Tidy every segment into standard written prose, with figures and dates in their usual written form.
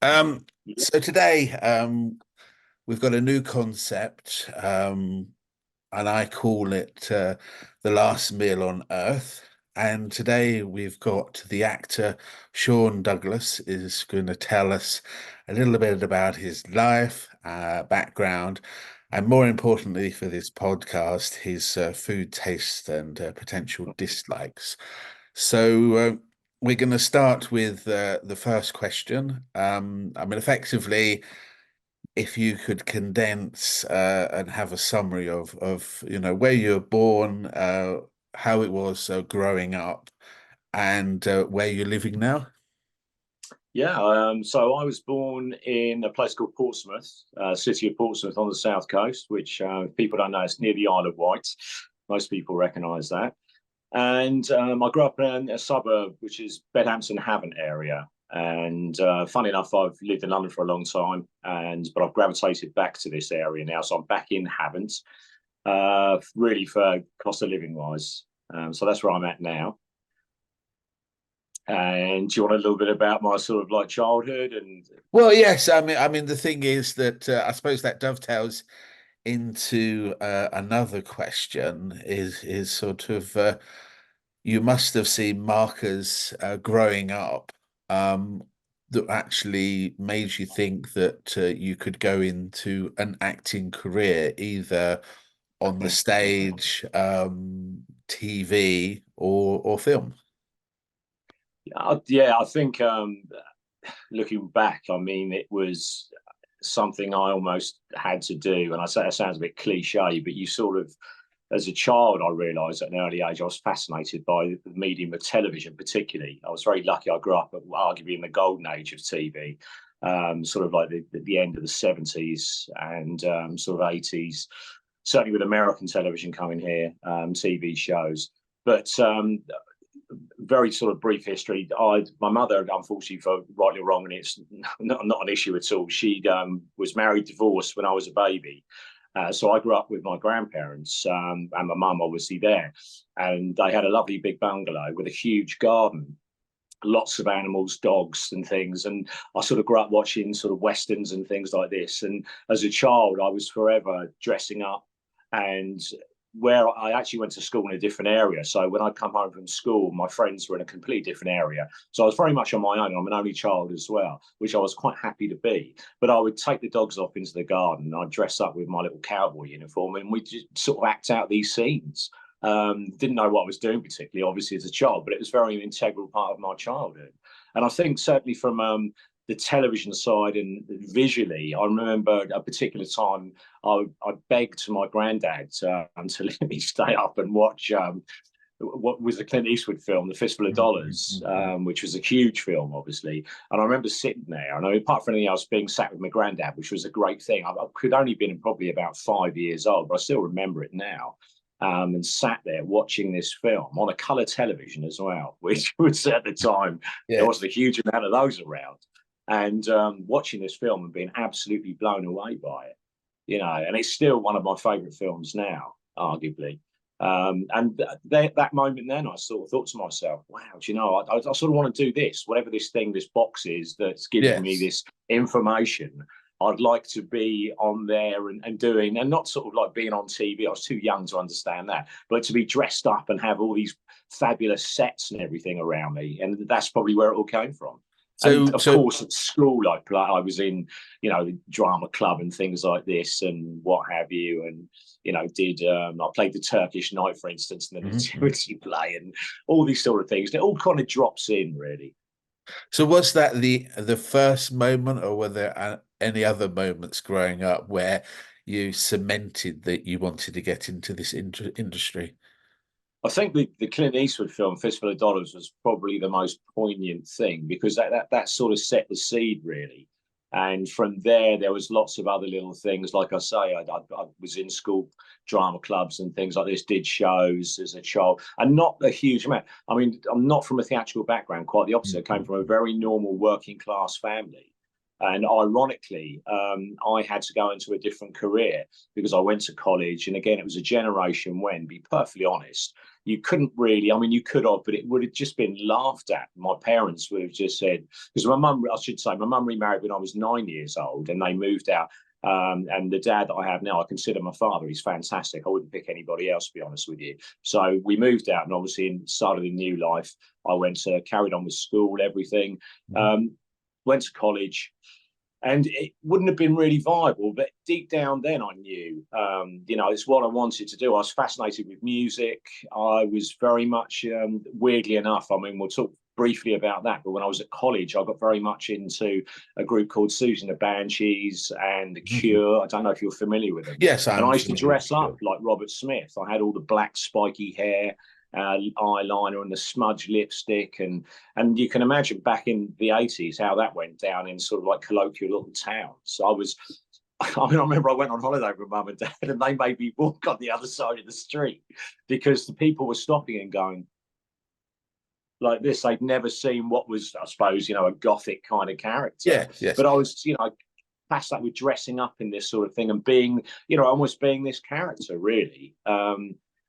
So today, we've got a new concept, and I call it The Last Meal on Earth. And today we've got the actor Sean Douglas is going to tell us a little bit about his life, background, and more importantly for this podcast, his food taste and potential dislikes. So we're going to start with the first question. I mean, effectively, if you could condense and have a summary of where you were born, how it was growing up, and where you're living now. Yeah, so I was born in a place called Portsmouth, city of Portsmouth on the south coast, which people don't know, it's near the Isle of Wight. Most people recognise that. And I grew up in a suburb, which is Bedhampton Havant area. And funny enough, I've lived in London for a long time, but I've gravitated back to this area now. So I'm back in Havant, really for cost of living wise. So that's where I'm at now. And do you want a little bit about my sort of like childhood and? Well, yes. I mean, the thing is that I suppose that dovetails into another question. Is sort of you must have seen markers growing up that actually made you think that you could go into an acting career, either on the stage, TV, or film. Yeah, I think looking back, I mean, it was something I almost had to do. And I say that sounds a bit cliche, but you sort of, as a child, I realised at an early age I was fascinated by the medium of television, particularly. I was very lucky. I grew up arguably in the golden age of TV, sort of like the end of the 70s and sort of 80s, certainly with American television coming here, TV shows. But very sort of brief history. My mother, unfortunately, for rightly or wrong, and it's not an issue at all. She was married, divorced when I was a baby. So I grew up with my grandparents and my mum obviously there. And they had a lovely big bungalow with a huge garden, lots of animals, dogs and things. And I sort of grew up watching sort of Westerns and things like this. And as a child, I was forever dressing up, and where I actually went to school in a different area. So when I'd come home from school, my friends were in a completely different area. So I was very much on my own. I'm an only child as well, which I was quite happy to be. But I would take the dogs off into the garden and I'd dress up with my little cowboy uniform and we'd just sort of act out these scenes. Didn't know what I was doing particularly, obviously, as a child, but it was very an integral part of my childhood. And I think certainly from the television side and visually, I remember a particular time I begged my granddad to let me stay up and watch what was the Clint Eastwood film, The Fistful of Dollars, which was a huge film, obviously. And I remember sitting there, and apart from anything else, being sat with my granddad, which was a great thing. I could only been probably about 5 years old, but I still remember it now. And sat there watching this film on a colour television as well, which was at the time, there wasn't a huge amount of those around. And watching this film and being absolutely blown away by it, and it's still one of my favourite films now, arguably. And that moment then, I sort of thought to myself, wow, I sort of want to do this, whatever this box is that's giving me this information. I'd like to be on there and doing, and not sort of like being on TV. I was too young to understand that, but to be dressed up and have all these fabulous sets and everything around me. And that's probably where it all came from. And of course, at school, I was in, the drama club and things like this and what have you. And, I played the Turkish Knight, for instance, and the nativity play and all these sort of things. It all kind of drops in, really. So was that the first moment, or were there any other moments growing up where you cemented that you wanted to get into this industry? I think the Clint Eastwood film, Fistful of Dollars, was probably the most poignant thing because that sort of set the seed, really. And from there was lots of other little things. Like I say, I was in school drama clubs and things like this, did shows as a child, and not a huge amount. I mean, I'm not from a theatrical background, quite the opposite. I came from a very normal working class family. And ironically, I had to go into a different career because I went to college. And again, it was a generation when, be perfectly honest, you couldn't really, I mean, you could have, but it would have just been laughed at. My parents would have just said, because my mum, I should say, my mum remarried when I was 9 years old, and they moved out. And the dad that I have now, I consider my father. He's fantastic. I wouldn't pick anybody else, to be honest with you. So we moved out, and obviously started a new life. I carried on with school, everything. Went to college, and it wouldn't have been really viable. But deep down, then I knew, it's what I wanted to do. I was fascinated with music. I was very much, weirdly enough, I mean, we'll talk briefly about that, but when I was at college, I got very much into a group called Susan the Banshees and The Cure. I don't know if you're familiar with them. Yes, and I used to dress up like Robert Smith. I had all the black spiky hair, eyeliner, and the smudge lipstick, and you can imagine back in the 80s how that went down in sort of like colloquial little towns. So I remember I went on holiday with Mum and Dad, and they made me walk on the other side of the street because the people were stopping and going like this. They'd never seen what was, I suppose, a gothic kind of character. Yeah, yes. But I was, fascinated with dressing up in this sort of thing and being, almost being this character, really.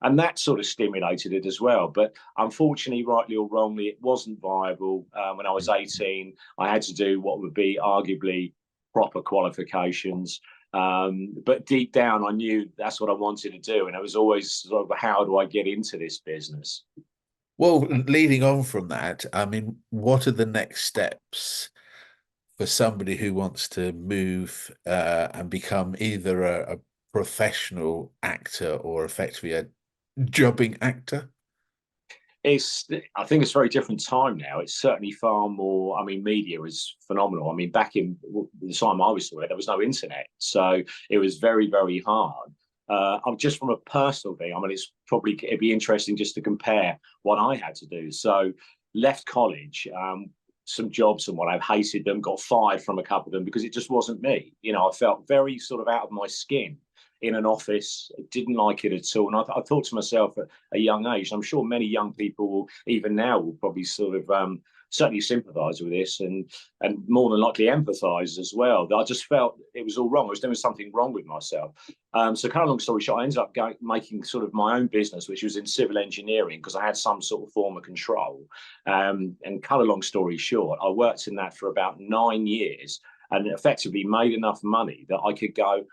And that sort of stimulated it as well. But unfortunately, rightly or wrongly, it wasn't viable. When I was 18, I had to do what would be arguably proper qualifications. But deep down, I knew that's what I wanted to do. And it was always sort of, how do I get into this business? Well, leading on from that, I mean, what are the next steps for somebody who wants to move and become either a professional actor or effectively a jobbing actor? I think it's a very different time now. It's certainly far more, I mean, media is phenomenal. I mean, back in the time I was there was no internet. So it was very, very hard. Just from a personal thing, I mean, it'd be interesting just to compare what I had to do. So left college, some jobs and what I've hated them, got fired from a couple of them because it just wasn't me. I felt very sort of out of my skin in an office. I didn't like it at all. And I thought to myself at a young age, I'm sure many young people will, even now, will probably sort of certainly sympathise with this and more than likely empathise as well. I just felt it was all wrong. I was doing something wrong with myself. So kind of long story short, I ended up making sort of my own business, which was in civil engineering, because I had some sort of form of control. And cut a long story short, I worked in that for about 9 years and effectively made enough money that I could go,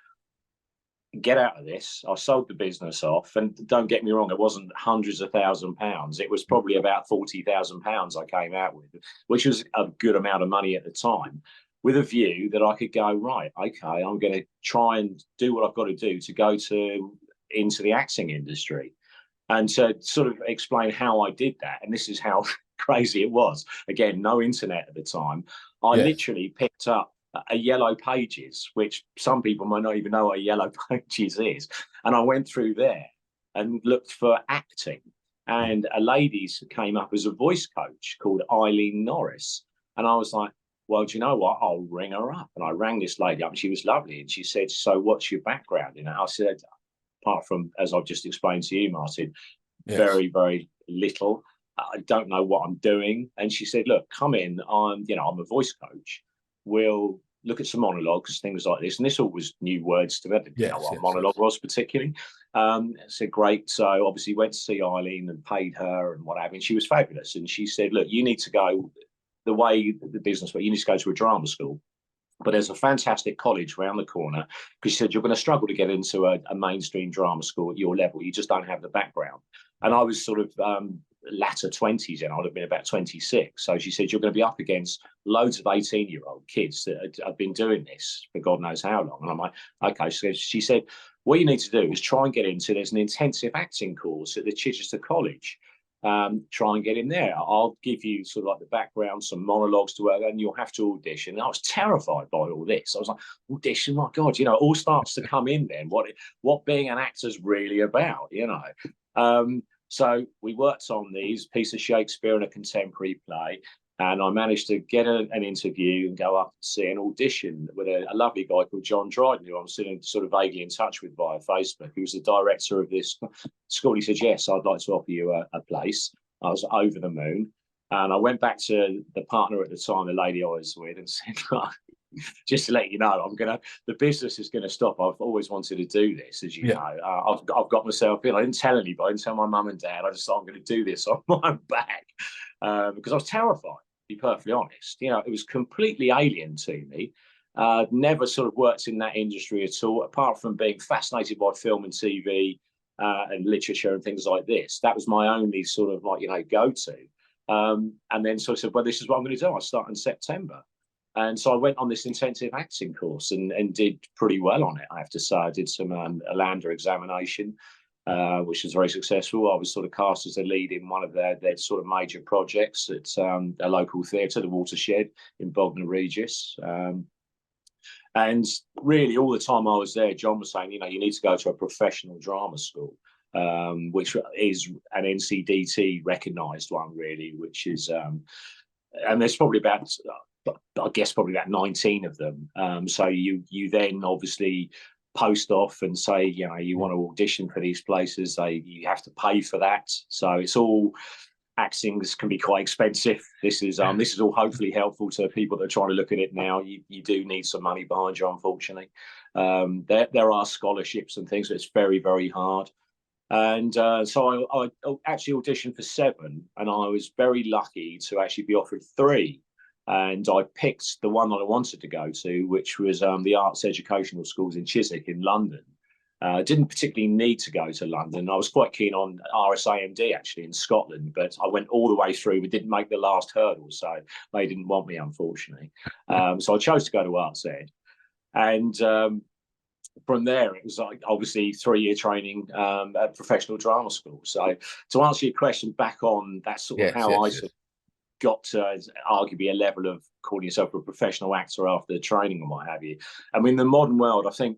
get out of this. I sold the business off, and don't get me wrong, it wasn't hundreds of £1,000s. It was probably about £40,000 I came out with, which was a good amount of money at the time, with a view that I could go, right, okay, I'm going to try and do what I've got to do to go into the acting industry. And to sort of explain how I did that, and this is how crazy it was. Again, no internet at the time. I literally picked up a Yellow Pages, which some people might not even know what a Yellow Pages is. And I went through there and looked for acting. And a lady came up as a voice coach called Eileen Norris. And I was like, well, do you know what? I'll ring her up. And I rang this lady up, and she was lovely. And she said, so what's your background? I said, apart from, as I've just explained to you, Martin, very, very little. I don't know what I'm doing. And she said, look, come in. I'm a voice coach. We'll look at some monologues, things like this. And this all was new words to me. I didn't know what a monologue was particularly. So great. So obviously went to see Eileen and paid her and what have you. And she was fabulous. And she said, look, you need to go the way the business, but you need to go to a drama school. But there's a fantastic college around the corner, because she said, you're going to struggle to get into a mainstream drama school at your level. You just don't have the background. And I was sort of latter 20s, and I'd have been about 26. So she said, you're going to be up against loads of 18-year-old kids that have been doing this for God knows how long. And I'm like, okay. So she said, what you need to do is try and get into, there's an intensive acting course at the Chichester College. Try and get in there. I'll give you sort of like the background, some monologues to work, and you'll have to audition. And I was terrified by all this. I was like, audition, my God, it all starts to come in then, what being an actor's really about, So we worked on these, piece of Shakespeare and a contemporary play, and I managed to get an interview and go up and see an audition with a lovely guy called John Dryden, who I'm still sort of vaguely in touch with via Facebook, who was the director of this school. He said, yes, I'd like to offer you a place. I was over the moon. And I went back to the partner at the time, the lady I was with, and said, just to let you know, the business is gonna stop. I've always wanted to do this, as you know. I've got myself in. I didn't tell anybody. I didn't tell my mum and dad. I just thought I'm going to do this on my own back because I was terrified. To be perfectly honest, it was completely alien to me. Never sort of worked in that industry at all, apart from being fascinated by film and TV and literature and things like this. That was my only sort of go-to. And then so I said, well, this is what I'm going to do. I start in September. And so I went on this intensive acting course and did pretty well on it, I have to say. I did some a Lander examination, which was very successful. I was sort of cast as a lead in one of their sort of major projects at a local theatre, the Watershed in Bognor Regis. And really, all the time I was there, John was saying, you need to go to a professional drama school, which is an NCDT recognised one, really, which is, and there's probably about, I guess, probably about 19 of them. So you then obviously post off and say, you want to audition for these places. You have to pay for that. So it's all, acting can be quite expensive. This is all hopefully helpful to people that are trying to look at it now. You do need some money behind you, unfortunately. There are scholarships and things, but it's very, very hard. And so I actually auditioned for 7, and I was very lucky to actually be offered 3. And I picked the one that I wanted to go to, which was the Arts Educational Schools in Chiswick in London. Didn't particularly need to go to London. I was quite keen on RSAMD actually in Scotland, but I went all the way through. We didn't make the last hurdle, so they didn't want me, unfortunately. So I chose to go to Arts Ed. And from there, it was like obviously 3-year training at professional drama school. So to answer your question back on that sort of how I sort of got to arguably a level of calling yourself a professional actor after the training and what have you. I mean, the modern world, I think,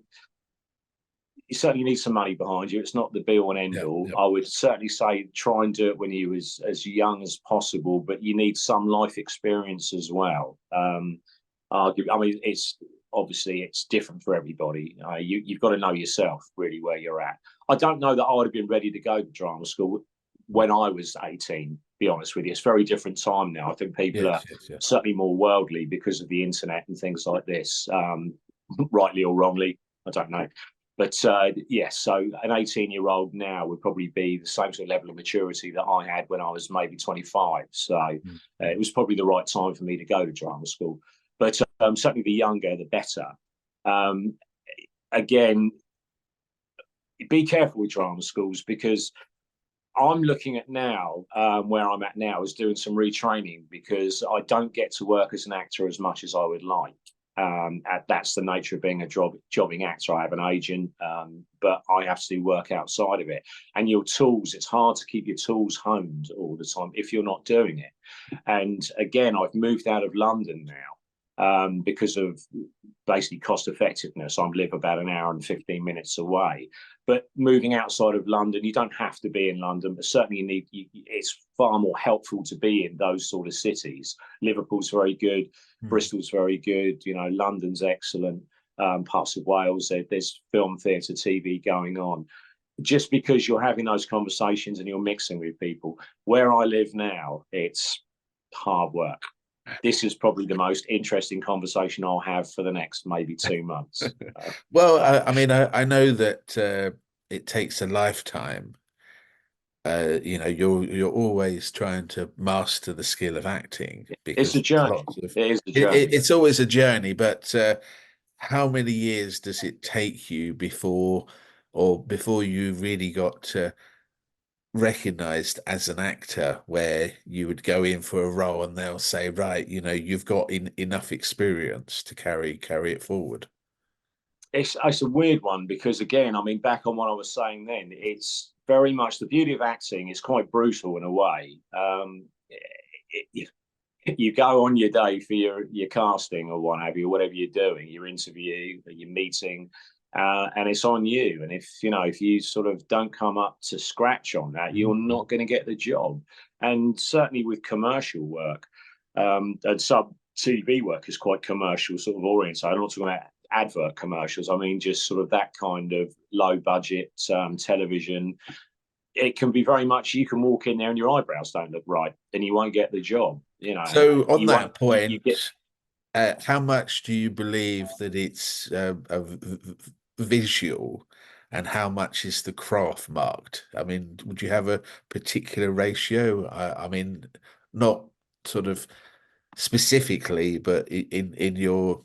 you certainly need some money behind you. It's not the be all and end all. I would certainly say try and do it when you was as young as possible, but you need some life experience as well. I mean, it's obviously it's different for everybody. You've got to know yourself really where you're at. I don't know that I would have been ready to go to drama school when I was 18, be honest with you. It's a very different time now. I think people are certainly more worldly because of the internet and things like this, rightly or wrongly, I don't know. But yes, so an 18-year-old now would probably be the same sort of level of maturity that I had when I was maybe 25. So it was probably the right time for me to go to drama school. But certainly the younger, the better. Again, be careful with drama schools, because I'm looking at now, where I'm at now, is doing some retraining, because I don't get to work as an actor as much as I would like. That's the nature of being a jobbing actor. I have an agent, but I have to do work outside of it. And your tools, it's hard to keep your tools honed all the time if you're not doing it. And again, I've moved out of London now because of basically cost effectiveness. I live about an hour and 15 minutes away. But moving outside of London, you don't have to be in London, but certainly it's far more helpful to be in those sort of cities. Liverpool's very good. Bristol's very good. London's excellent. Parts of Wales, there's film, theatre, TV going on. Just because you're having those conversations and you're mixing with people. Where I live now, it's hard work. This is probably the most interesting conversation I'll have for the next maybe 2 months. Well, I mean, I know that it takes a lifetime. You're always trying to master the skill of acting. It's a journey. It is a journey. It's always a journey, but how many years does it take you before you really got recognized as an actor, where you would go in for a role and they'll say, right, you've got enough experience to carry it forward? It's a weird one, because again, I mean, back on what I was saying then, it's very much the beauty of acting is quite brutal in a way. You go on your day for your casting or what have you, whatever you're doing, your interview, your meeting, and it's on you. And if you sort of don't come up to scratch on that, you're not going to get the job. And certainly with commercial work, and sub TV work is quite commercial sort of oriented. I'm not talking about advert commercials. I mean, just sort of that kind of low budget television. It can be very much, you can walk in there and your eyebrows don't look right and you won't get the job. So on that point, How much do you believe that it's visual, and how much is the craft marked? I mean, would you have a particular ratio? I mean, not sort of specifically, but in your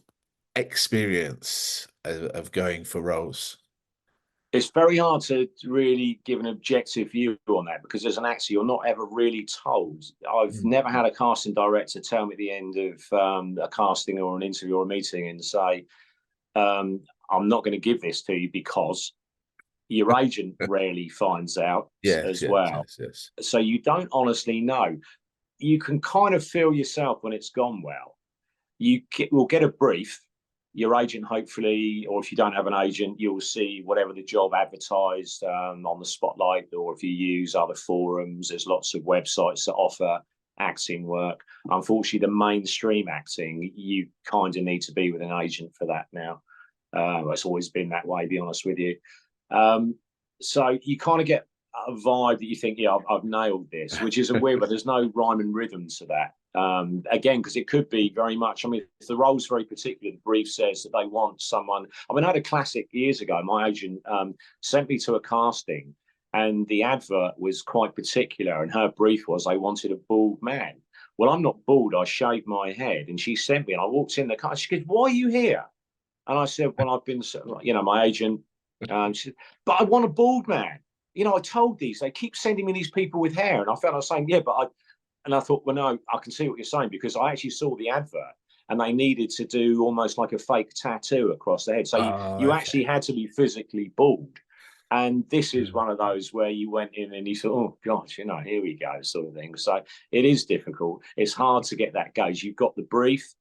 experience of going for roles. It's very hard to really give an objective view on that, because as an actor, you're not ever really told. I've never had a casting director tell me at the end of a casting or an interview or a meeting and say, I'm not going to give this to you, because your agent rarely finds out Yes, as yes, well. yes, yes. So you don't honestly know. You can kind of feel yourself when it's gone well. Will get a brief. Your agent, hopefully, or if you don't have an agent, you'll see whatever the job advertised on the Spotlight, or if you use other forums, there's lots of websites that offer acting work. Unfortunately, the mainstream acting, you kind of need to be with an agent for that now. It's always been that way, to be honest with you. So you kind of get a vibe that you think, yeah, I've nailed this, which isn't weird, but there's no rhyme and rhythm to that. Again, because it could be very much, I mean, if the role's very particular, the brief says that they want someone. I mean, I had a classic years ago. My agent sent me to a casting, and the advert was quite particular, and her brief was they wanted a bald man. Well, I'm not bald. I shaved my head. And she sent me, and I walked in the car. She goes, "Why are you here?" And I said, "Well, I've been, my agent." She said, "But I want a bald man. I told they keep sending me these people with hair." And I felt I was saying, "Yeah, but and I thought, well, no, I can see what you're saying, because I actually saw the advert, and they needed to do almost like a fake tattoo across the head. So you Okay. actually had to be physically bald. And this is one of those where you went in and you thought, oh, gosh, here we go, sort of thing. So it is difficult. It's hard to get that gauge. You've got the brief,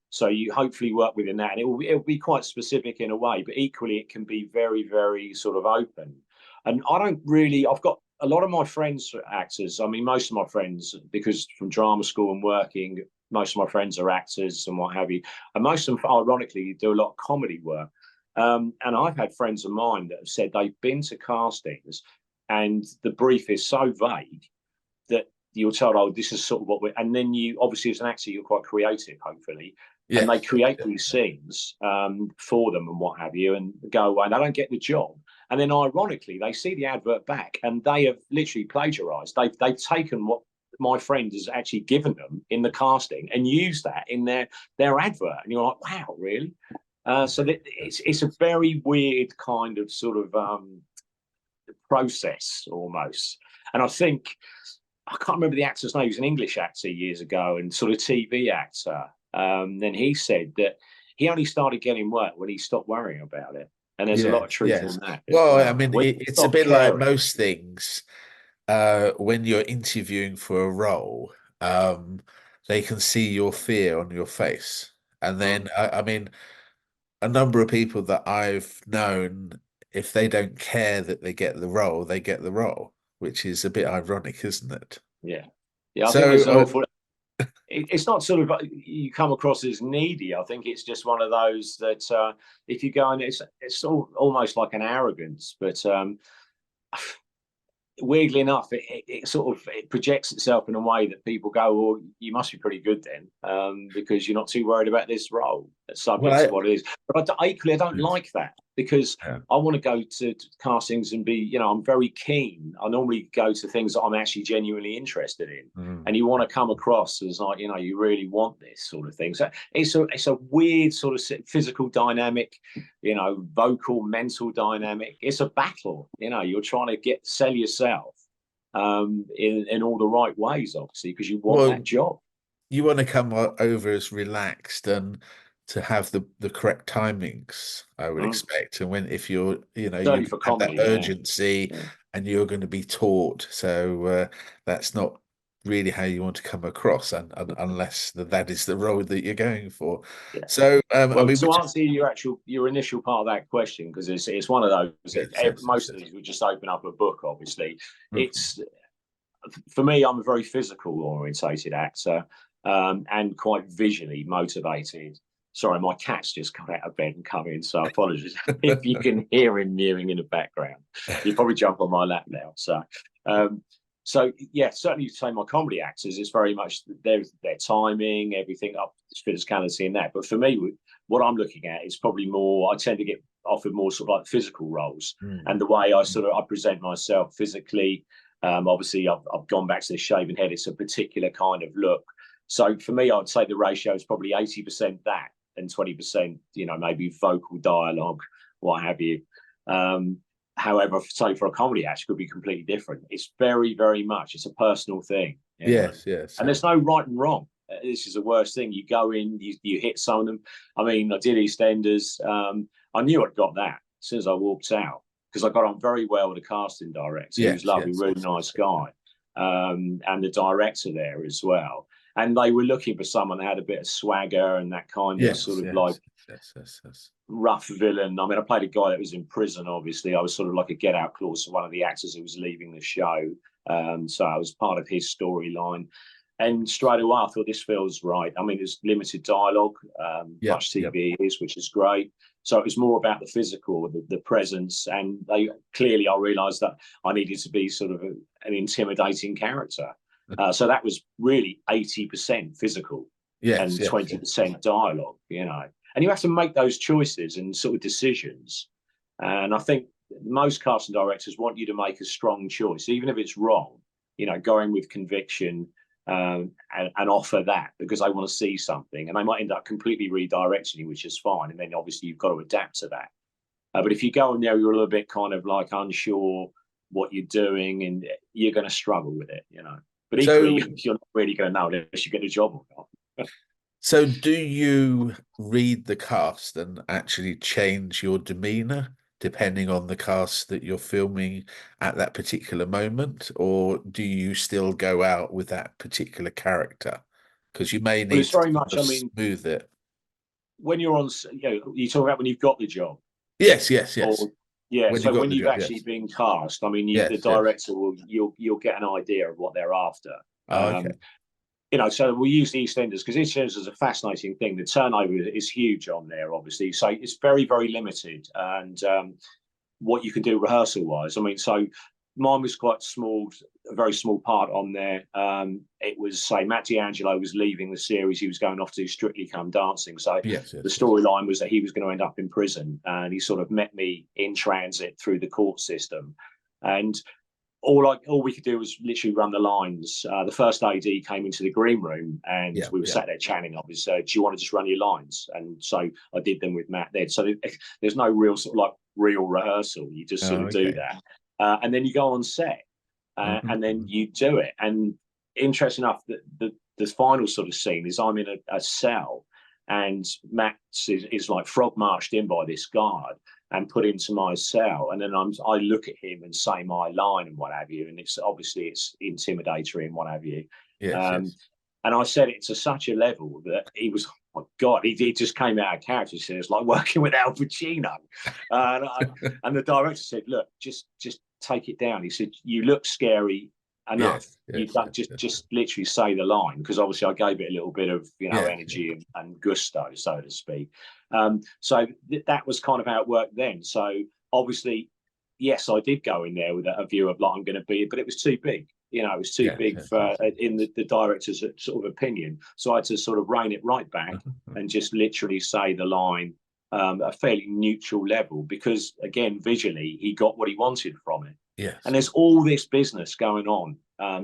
so you hopefully work within that. And it'll be quite specific in a way, but equally it can be very, very sort of open. And I've got a lot of my friends are actors. I mean, most of my friends, because from drama school and working, most of my friends are actors and what have you. And most of them, ironically, do a lot of comedy work. And I've had friends of mine that have said they've been to castings and the brief is so vague that you're told, oh, this is sort of what we're, and then you, obviously as an actor, you're quite creative, hopefully. Yeah. And they create these scenes for them and what have you, and go away and they don't get the job. And then ironically, they see the advert back and they have literally plagiarized. They've taken what my friend has actually given them in the casting and used that in their advert. And you're like, wow, really? So it's a very weird kind of sort of process almost. And I think, I can't remember the actor's name, he was an English actor years ago and sort of TV actor. Then he said that he only started getting work when he stopped worrying about it. And there's a lot of truth in that. Well, I mean, it's a bit caring. like most things. When you're interviewing for a role, they can see your fear on your face. And then, I mean, a number of people that I've known, if they don't care that they get the role, they get the role, which is a bit ironic, isn't it? Yeah. Yeah, I So, think there's an awful. It's not sort of you come across as needy. I think it's just one of those that if you go and it's almost like an arrogance, but weirdly enough, it sort of projects itself in a way that people go, well, you must be pretty good then, because you're not too worried about this role. That's subject to what it is. But I don't like that, because I want to go to castings and be, I'm very keen. I normally go to things that I'm actually genuinely interested in. And you want to come across as like, you really want this sort of thing. So it's a weird sort of physical dynamic, vocal, mental dynamic. It's a battle, you're trying to sell yourself in all the right ways, obviously, because you want that job. You want to come over as relaxed and to have the correct timings, I would expect. And if you're, you have comedy, that urgency and you're going to be taught. So that's not really how you want to come across, unless that is the role that you're going for. Yeah. So, well, to answer your initial part of that question, because it's one of those. Most of these would just open up a book. Obviously, it's for me. I'm a very physical orientated actor, and quite visually motivated. Sorry, my cat's just come out of bed and come in, so apologies if you can hear him mewing in the background. He'll probably jump on my lap now. So, So yeah, certainly you say my comedy actors, it's very much their timing, everything up physicality in that. But for me, what I'm looking at is probably more. I tend to get offered more sort of like physical roles, and the way I present myself physically. Obviously, I've gone back to the shaven head. It's a particular kind of look. So for me, I would say the ratio is probably 80% that and 20%, maybe vocal dialogue, what have you. However, say for a comedy act, it could be completely different. It's very, very much, it's a personal thing. Yes. And there's no right and wrong. This is the worst thing. You go in, you hit some of them. I mean, I did Eastenders. I knew I'd got that as soon as I walked out, because I got on very well with the casting director. He was lovely, really nice guy. And the director there as well. And they were looking for someone that had a bit of swagger and that kind of rough villain. I mean, I played a guy that was in prison, obviously. I was sort of like a get-out clause for one of the actors who was leaving the show. So I was part of his storyline. And straight away, I thought, this feels right. I mean, there's limited dialogue, much TV is, which is great. So it was more about the physical, the presence. And I realised that I needed to be sort of an intimidating character. So that was really 80% physical and 20% dialogue, And you have to make those choices and sort of decisions. And I think most casting directors want you to make a strong choice, even if it's wrong, going with conviction and offer that because they want to see something. And they might end up completely redirecting you, which is fine. And then obviously you've got to adapt to that. But if you go in there, you're a little bit kind of like unsure what you're doing and you're going to struggle with it, But equally, you're not really going to know unless you get a job or not. So do you read the cast and actually change your demeanour depending on the cast that you're filming at that particular moment? Or do you still go out with that particular character? Because you may need to smooth it. When you're on, you talk about when you've got the job. Yes. Or, so when you've actually been cast, I mean, the director you'll get an idea of what they're after. Okay. So we use the Eastenders because Eastenders is a fascinating thing. The turnover is huge on there, obviously. So it's very, very limited. And what you can do rehearsal-wise, I mean, so mine was quite small, a very small part on there. It was, say, Matt D'Angelo was leaving the series. He was going off to Strictly Come Dancing. So the storyline was that he was going to end up in prison. And he sort of met me in transit through the court system. And all we could do was literally run the lines. The first AD came into the green room and we were sat there chatting. I was, do you want to just run your lines? And so I did them with Matt then. So there's no real sort of like real rehearsal. You just sort of do that. And then you go on set and then you do it. And interesting enough, the final sort of scene is I'm in a cell and Matt is like frog marched in by this guard and put into my cell, and then I look at him and say my line and what have you, and it's intimidatory and what have you. And I said it to such a level that he was, oh my God, he just came out of character. He said it's like working with Al Pacino, and the director said, look, just take it down. He said, you look scary enough. Just literally say the line, because obviously I gave it a little bit of energy and gusto, so to speak. So that was kind of how it worked then. So obviously, yes, I did go in there with a view of like I'm going to be, but it was too big. It was too big for in the director's sort of opinion. So I had to sort of rein it right back and just literally say the line a fairly neutral level, because again, visually, he got what he wanted from it. And there's all this business going on.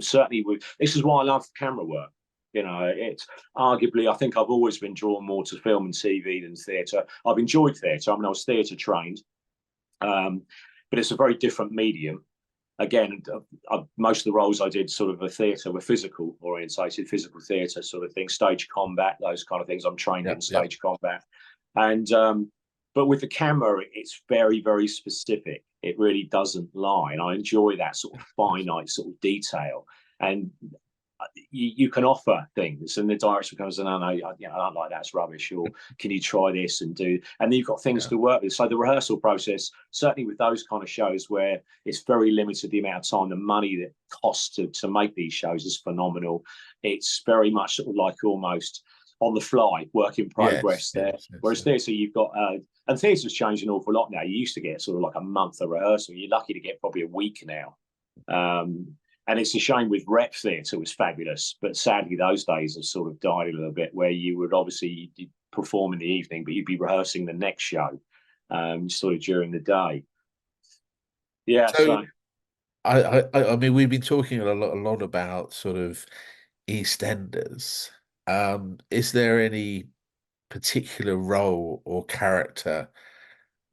Certainly, this is why I love camera work. It's arguably, I think I've always been drawn more to film and TV than theatre. I've enjoyed theatre. I mean, I was theatre trained, but it's a very different medium. Again, most of the roles I did sort of a theatre were physical orientated, physical theatre sort of thing, stage combat, those kind of things. I'm trained in stage combat. And but with the camera, it's very, very specific. It really doesn't lie. And I enjoy that sort of finite sort of detail. And you can offer things, and the director comes, no, I don't like that, it's rubbish, or can you try this and do, and then you've got things to work with. So the rehearsal process, certainly with those kind of shows where it's very limited, the amount of time, the money that costs to make these shows is phenomenal. It's very much sort of like almost on the fly, work in progress there. Whereas theatre, you've got, and theatre's changed an awful lot now. You used to get sort of like a month of rehearsal. You're lucky to get probably a week now. And it's a shame with rep theatre was fabulous, but sadly those days have sort of died a little bit, where you would obviously perform in the evening, but you'd be rehearsing the next show sort of during the day. Yeah, so I mean, we've been talking a lot about sort of Eastenders. Is there any particular role or character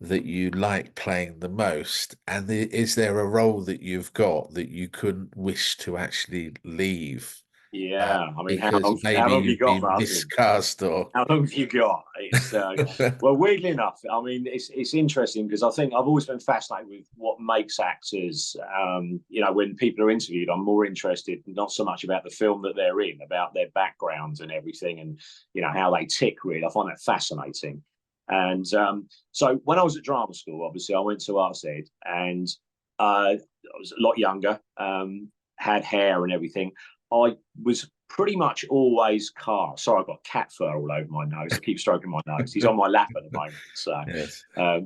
that you like playing the most? And is there a role that you've got that you couldn't wish to actually leave? yeah, I mean, Because how maybe long have you you've got, been Martin? miscast or How long have you got? It's well, weirdly enough, I mean, it's interesting because I think I've always been fascinated with what makes actors. You know, when people are interviewed, I'm more interested not so much about the film that they're in, about their backgrounds and everything, and you know how they tick. Really, I find that fascinating. And so when I was at drama school, obviously I went to Arts Ed, and I was a lot younger, had hair and everything. I was pretty much always cast. Sorry, I've got cat fur all over my nose. I keep stroking my nose. He's on my lap at the moment. So yes, I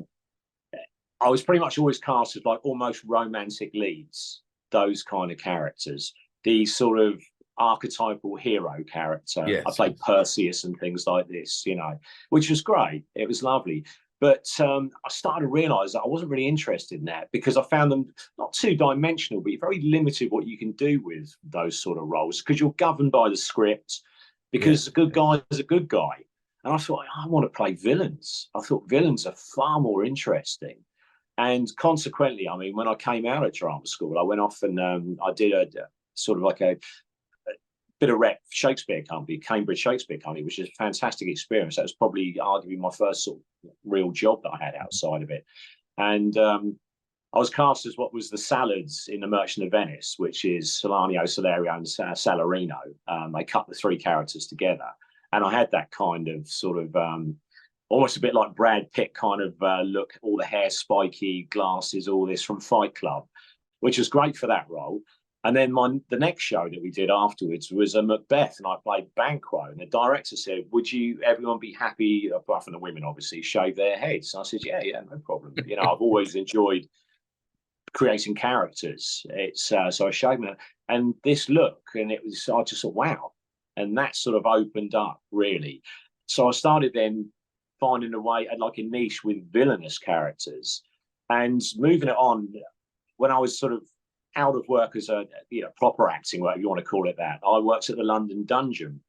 was pretty much always cast as like almost romantic leads, those kind of characters, the sort of archetypal hero character. I yes, played Perseus and things like this, you know, which was great. It was lovely. But I started to realise that I wasn't really interested in that, because I found them not two-dimensional, but you're very limited what you can do with those sort of roles, because you're governed by the script, because yes, a good guy is a good guy. And I thought, I want to play villains. I thought villains are far more interesting. And consequently, I mean, when I came out of drama school, I went off and I did a sort of like a bit of rep Shakespeare Company, Cambridge Shakespeare Company, which is a fantastic experience. That was probably arguably my first sort of real job that I had outside of it. And I was cast as what was the salads in The Merchant of Venice, which is Solanio, Salario, and Salarino. They cut the three characters together. And I had that kind of sort of almost a bit like Brad Pitt kind of look, all the hair spiky, glasses, all this from Fight Club, which was great for that role. And then the next show that we did afterwards was a Macbeth, and I played Banquo. And the director said, "Would everyone be happy, apart from the women, obviously, shave their heads?" And I said, "Yeah, no problem. You know, I've always enjoyed creating characters." It's so I shaved them, and this look, and it was, I just thought, wow, and that sort of opened up really. So I started then finding a way, like a niche with villainous characters, and moving it on. When I was sort of out of work as a proper acting work, if you want to call it that, I worked at the London Dungeon,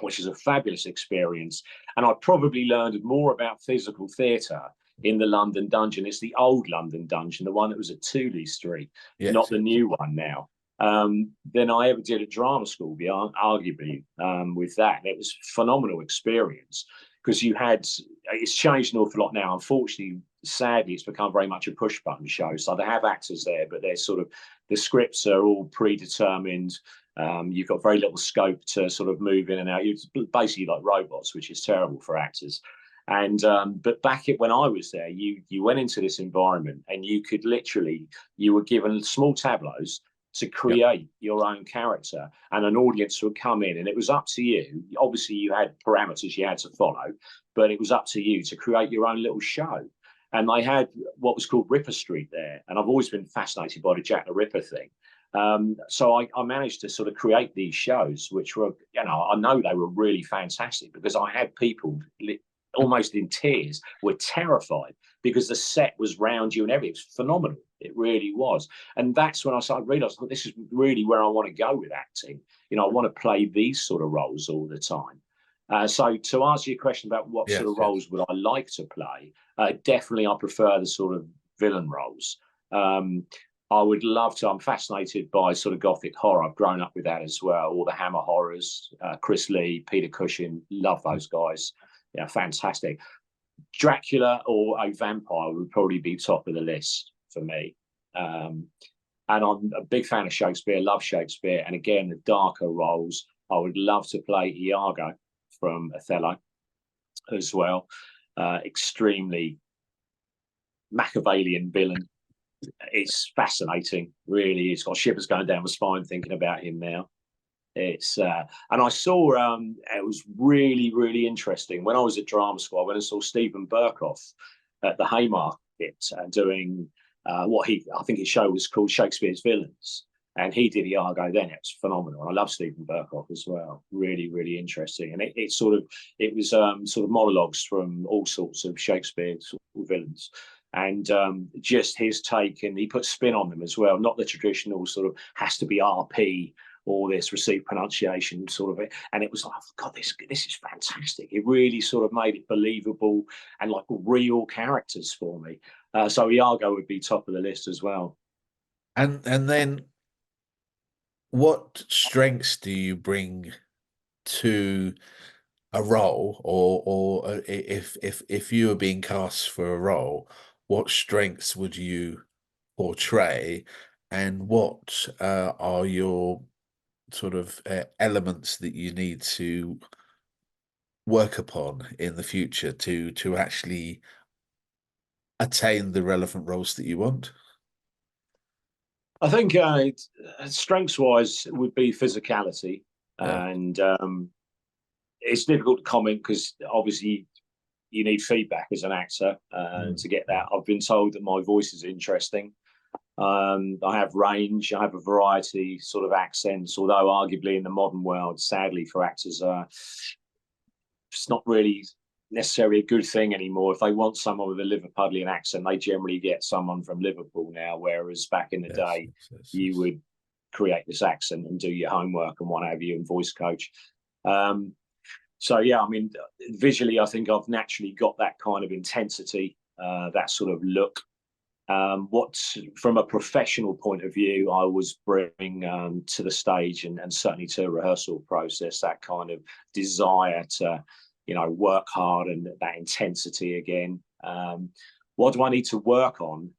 which is a fabulous experience. And I probably learned more about physical theatre in the London Dungeon. It's the old London Dungeon, the one that was at Tooley Street, yes, not the new one now. Than I ever did at drama school, arguably, with that. And it was a phenomenal experience, because it's changed an awful lot now. Unfortunately, sadly, it's become very much a push button show. So they have actors there, but they're sort of, the scripts are all predetermined. You've got very little scope to sort of move in and out. You're basically like robots, which is terrible for actors. And but back when I was there, you went into this environment and you could literally, you were given small tableaus to create your own character, and an audience would come in, and it was up to you. Obviously, you had parameters you had to follow, but it was up to you to create your own little show. And they had what was called Ripper Street there, and I've always been fascinated by the Jack the Ripper thing. So I managed to sort of create these shows, which were, you know, I know they were really fantastic, because I had people almost in tears, were terrified, because the set was round you and everything. It was phenomenal. It really was. And that's when I started realizing, this is really where I want to go with acting. You know, I want to play these sort of roles all the time. So to answer your question about what sort of roles would I like to play, definitely I prefer the sort of villain roles. I would love to. I'm fascinated by sort of gothic horror. I've grown up with that as well. All the Hammer horrors, Chris Lee, Peter Cushing, love those guys. Yeah, fantastic. Dracula or a vampire would probably be top of the list for me. And I'm a big fan of Shakespeare, love Shakespeare. And again, the darker roles, I would love to play Iago from Othello as well. Extremely Machiavellian villain. It's fascinating, really. It's got shivers going down my spine thinking about him now. It's and I saw it was really, really interesting. When I was at drama school, I went and saw Stephen Burkoff at the Haymarket doing I think his show was called Shakespeare's Villains. And he did Iago then. It was phenomenal. I love Stephen Burkock as well. Really, really interesting. And it was sort of monologues from all sorts of Shakespeare sort of villains. And just his take, and he put spin on them as well. Not the traditional sort of has to be RP or this received pronunciation sort of it. And it was like, oh, God, this is fantastic. It really sort of made it believable and like real characters for me. So Iago would be top of the list as well. And then, what strengths do you bring to a role, or if you were being cast for a role, what strengths would you portray, and what are your sort of elements that you need to work upon in the future to actually attain the relevant roles that you want? I think strengths-wise would be physicality, and it's difficult to comment because obviously you need feedback as an actor to get that. I've been told that my voice is interesting. I have range. I have a variety sort of accents, although arguably in the modern world, sadly for actors, it's not really necessarily a good thing anymore. If they want someone with a Liverpudlian accent, they generally get someone from Liverpool now, whereas back in the day, you would create this accent and do your homework and what have you, and voice coach. So, yeah, I mean, visually, I think I've naturally got that kind of intensity, that sort of look. What, from a professional point of view, I was bringing to the stage and certainly to a rehearsal process, that kind of desire to, work hard and that intensity again. What do I need to work on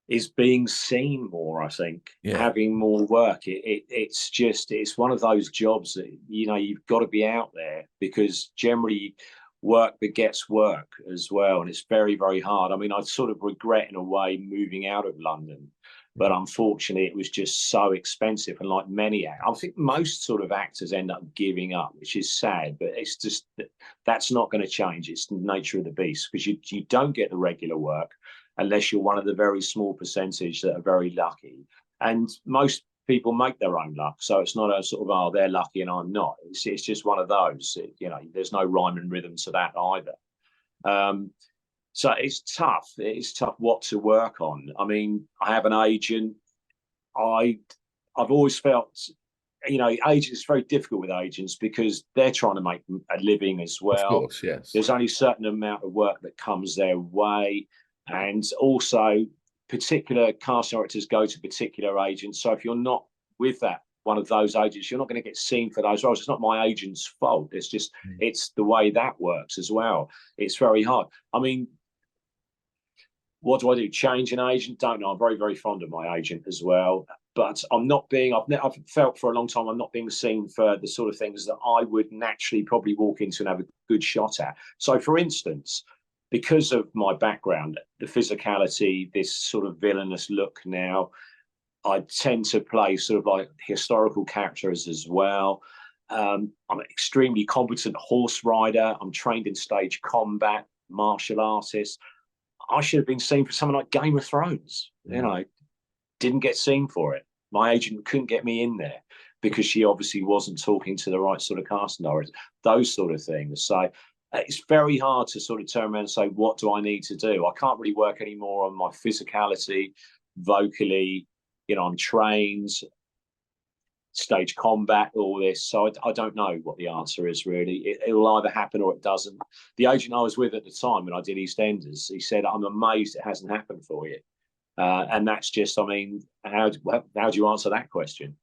is being seen more, I think, having more work. It's one of those jobs that, you've got to be out there, because generally work begets work as well. And it's very, very hard. I mean, I sort of regret in a way moving out of London, but unfortunately it was just so expensive. And like many, I think most sort of actors end up giving up, which is sad, but it's just, that's not going to change. It's the nature of the beast, because you don't get the regular work unless you're one of the very small percentage that are very lucky. And most people make their own luck. So it's not a sort of, oh, they're lucky and I'm not. It's just one of those, there's no rhyme and rhythm to that either. So it's tough. It's tough what to work on. I mean, I have an agent. I've always felt, agents, it's very difficult with agents because they're trying to make a living as well. Of course, yes. There's only a certain amount of work that comes their way. And also, particular casting directors go to particular agents. So if you're not with one of those agents, you're not going to get seen for those roles. It's not my agent's fault. It's just, it's the way that works as well. It's very hard. I mean, what do I do? Change an agent? Don't know. I'm very, very fond of my agent as well. But I've felt for a long time I'm not being seen for the sort of things that I would naturally probably walk into and have a good shot at. So, for instance, because of my background, the physicality, this sort of villainous look now, I tend to play sort of like historical characters as well. I'm an extremely competent horse rider. I'm trained in stage combat, martial artist. I should have been seen for something like Game of Thrones. Didn't get seen for it. My agent couldn't get me in there because she obviously wasn't talking to the right sort of casting directors, those sort of things. So it's very hard to sort of turn around and say, what do I need to do? I can't really work anymore on my physicality, vocally, I'm trained, stage combat, all this. So I don't know what the answer is really. It'll either happen or it doesn't. The agent I was with at the time when I did EastEnders, he said, I'm amazed it hasn't happened for you. And that's just, I mean, how do you answer that question?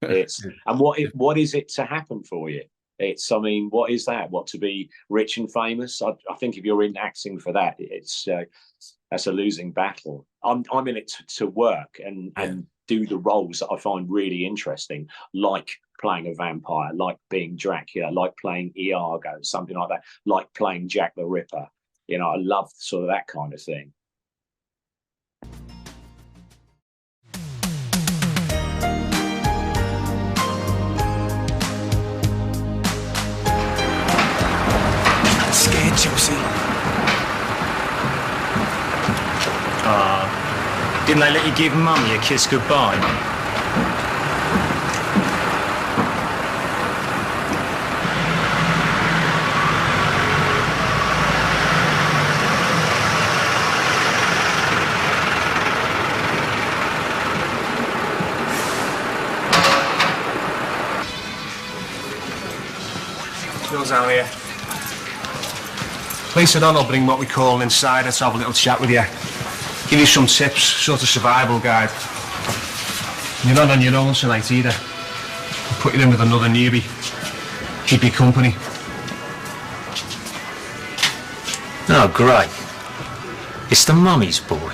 And what is it to happen for you? It's, I mean, what is that? What, to be rich and famous? I think if you're in acting for that, that's a losing battle. I'm in it to work and do the roles that I find really interesting, like playing a vampire, like being Dracula, like playing Iago, something like that, like playing Jack the Ripper. I love sort of that kind of thing. Scared, Chelsea. Didn't they let you give Mummy a kiss goodbye? Bill's out here. Later on, I'll bring what we call an insider to have a little chat with you. Give you some tips, sort of survival guide. You're not on your own tonight either. I'll put you in with another newbie. Keep you company. Oh, great. It's the mummy's boy.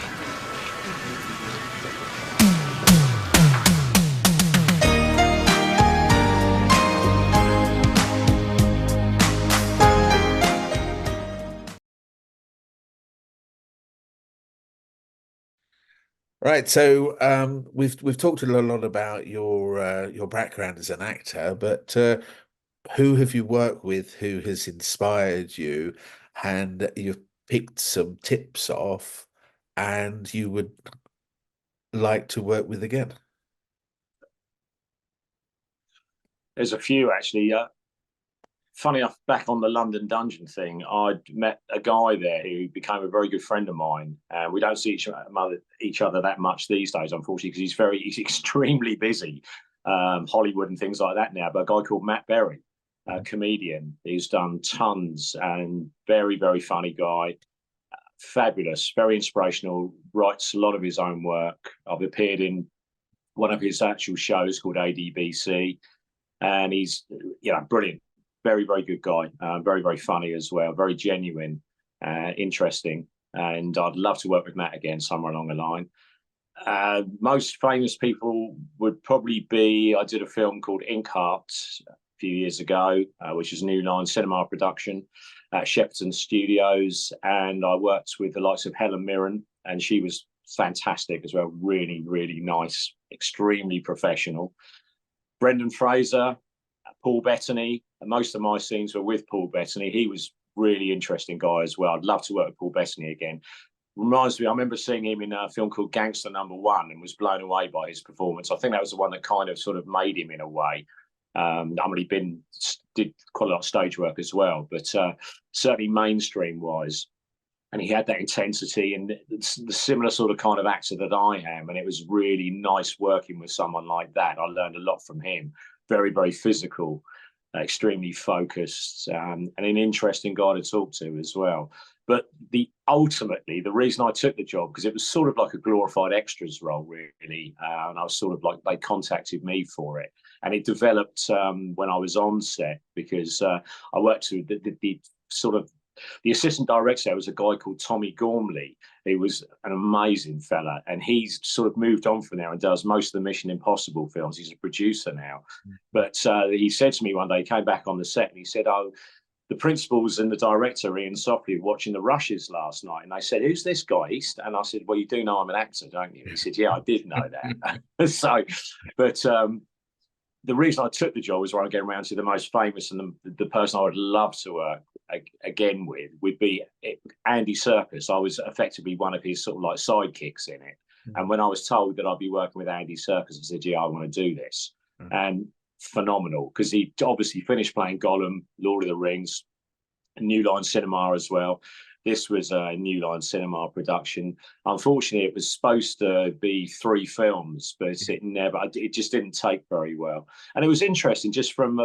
Right, so we've talked a lot about your background as an actor, but who have you worked with who has inspired you, and you've picked some tips off, and you would like to work with again? There's a few actually. Funny enough, back on the London Dungeon thing, I'd met a guy there who became a very good friend of mine, and we don't see each other that much these days, unfortunately, because he's extremely busy, Hollywood and things like that now. But a guy called Matt Berry, a comedian, he's done tons, and very, very funny guy, fabulous, very inspirational, writes a lot of his own work. I've appeared in one of his actual shows called ADBC, and he's brilliant. Very, very good guy. Very, very funny as well. Very genuine, interesting. And I'd love to work with Matt again somewhere along the line. Most famous people would probably be, I did a film called Inkheart a few years ago, which is a New Line Cinema production at Shepperton Studios. And I worked with the likes of Helen Mirren, and she was fantastic as well. Really, really nice, extremely professional. Brendan Fraser, Paul Bettany. Most of my scenes were with Paul Bettany. He was really interesting guy as well. I'd love to work with Paul Bettany again. Reminds me, I remember seeing him in a film called Gangster #1 and was blown away by his performance. I think that was the one that kind of sort of made him in a way. I mean, he did quite a lot of stage work as well, but certainly mainstream wise. And he had that intensity, and it's the similar sort of kind of actor that I am. And it was really nice working with someone like that. I learned a lot from him. Very, very physical, extremely focused, and an interesting guy to talk to as well. But ultimately, the reason I took the job, because it was sort of like a glorified extras role, really. And I was sort of like, they contacted me for it. And it developed when I was on set, because I worked with the assistant director was a guy called Tommy Gormley. He was an amazing fella, and he's sort of moved on from there and does most of the Mission Impossible films. He's a producer now. But he said to me one day, he came back on the set and he said, "Oh, the principals and the director, Ian Sopley, were watching the rushes last night." And they said, "Who's this guy, East?" And I said, "Well, you do know I'm an actor, don't you?" He said, "Yeah, I did know that." The reason I took the job was where I get around to the most famous, and the person I would love to work again with would be Andy Serkis. I was effectively one of his sort of like sidekicks in it. And when I was told that I'd be working with Andy Serkis, I said, "Yeah, I want to do this." And phenomenal, because he obviously finished playing Gollum, Lord of the Rings, New Line Cinema as well. This was a New Line Cinema production. Unfortunately, it was supposed to be 3 films, but it just didn't take very well. And it was interesting just from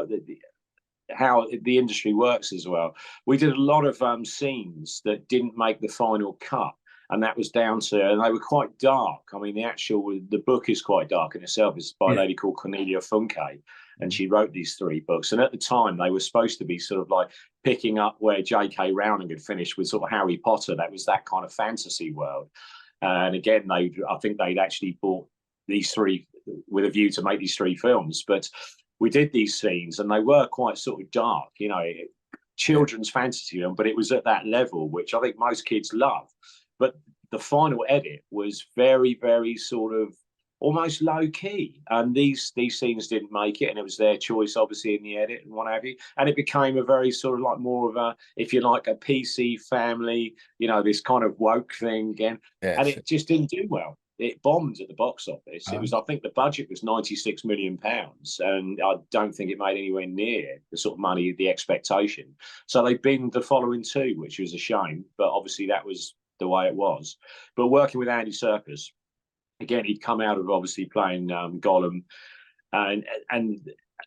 how the industry works as well. We did a lot of scenes that didn't make the final cut. And that was down to, and they were quite dark. I mean, the book is quite dark in itself. It's by a lady called Cornelia Funke, and she wrote these 3 books. And at the time, they were supposed to be sort of like picking up where J.K. Rowling had finished with sort of Harry Potter. That was that kind of fantasy world. And again, I think they'd actually bought these 3 with a view to make these 3 films. But we did these scenes, and they were quite sort of dark, children's fantasy film, but it was at that level, which I think most kids love. But the final edit was very, very sort of almost low key. And these scenes didn't make it. And it was their choice, obviously, in the edit and what have you. And it became a very sort of like more of a, if you like, a PC family, this kind of woke thing again. Yes. And it just didn't do well. It bombed at the box office. It was, I think the budget was £96 million. And I don't think it made anywhere near the sort of money, the expectation. So they binned the following 2, which was a shame. But obviously that was the way it was. But working with Andy Serkis, again, he'd come out of obviously playing Gollum, and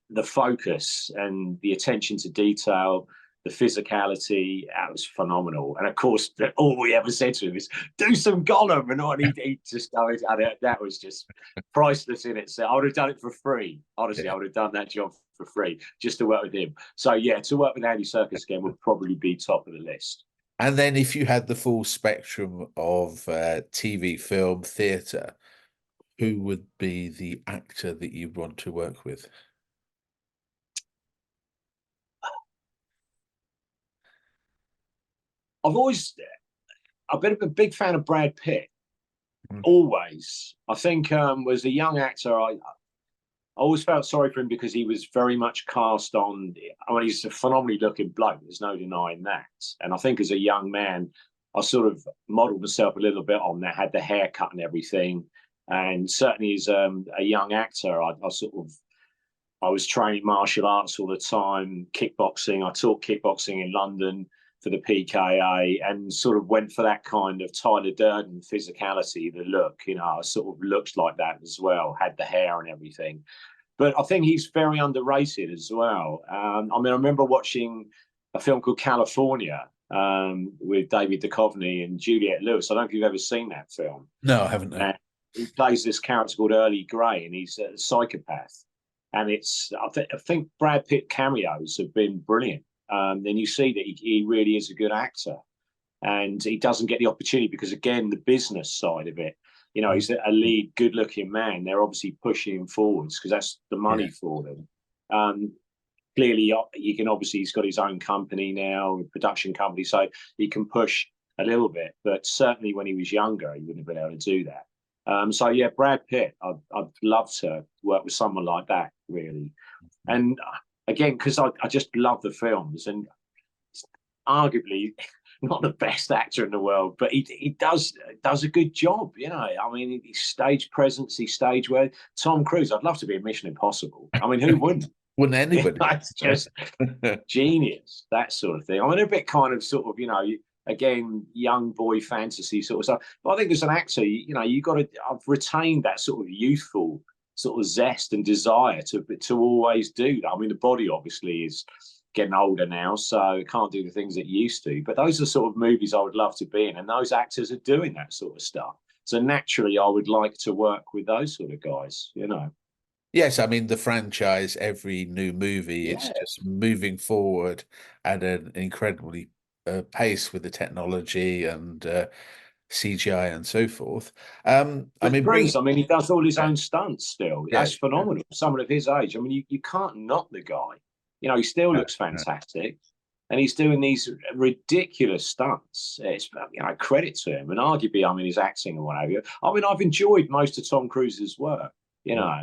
the focus and the attention to detail, the physicality, that was phenomenal. And of course, all we ever said to him is, do some Gollum. And he just goes, that was just priceless in itself. I would have done it for free. Honestly, I would have done that job for free just to work with him. So, yeah, to work with Andy Serkis again would probably be top of the list. And then if you had the full spectrum of TV, film, theatre, who would be the actor that you'd want to work with? I've been a big fan of Brad Pitt. Always. I think as a young actor, I always felt sorry for him because he was very much cast on. I mean, he's a phenomenally looking bloke. There's no denying that. And I think as a young man, I sort of modelled myself a little bit on that. Had the haircut and everything. And certainly as a young actor, I was training martial arts all the time, kickboxing. I taught kickboxing in London for the PKA, and sort of went for that kind of Tyler Durden physicality, the look. You know, I sort of looked like that as well, had the hair and everything. But I think he's very underrated as well. I mean, I remember watching a film called California with David Duchovny and Juliette Lewis. I don't know if you've ever seen that film. No, I haven't. No. And he plays this character called Early Grey, and he's a psychopath. And I think Brad Pitt cameos have been brilliant. Then you see that he really is a good actor, and he doesn't get the opportunity because, again, the business side of it, you know, he's a lead, good-looking man. They're obviously pushing him forwards because that's the money for them. Clearly, he's got his own company now, a production company, so he can push a little bit. But certainly when he was younger, he wouldn't have been able to do that. So yeah, Brad Pitt, I'd love to work with someone like that, really. And again, because I just love the films, and arguably not the best actor in the world, but he does a good job, you know. I mean, his stage presence, his stage wear. Tom Cruise, I'd love to be in Mission Impossible. I mean, who wouldn't? Wouldn't anybody? That's just genius, that sort of thing. I mean, a bit kind of sort of, you know, again, young boy fantasy sort of stuff. But I think as an actor, I've retained that sort of youthful sort of zest and desire to always do that. I mean, the body obviously is getting older now, so it can't do the things it used to. But those are sort of movies I would love to be in, and those actors are doing that sort of stuff. So naturally, I would like to work with those sort of guys, you know. Yes, I mean, the franchise, every new movie, it's just moving forward at an incredibly pace with the technology and CGI and so forth. I mean, he does all his own stunts still. That's phenomenal. Someone of his age. I mean, you can't knock the guy. You know, he still looks fantastic, and he's doing these ridiculous stunts. It's, you know, credit to him. And arguably, I mean, his acting and whatever. I mean, I've enjoyed most of Tom Cruise's work, you know,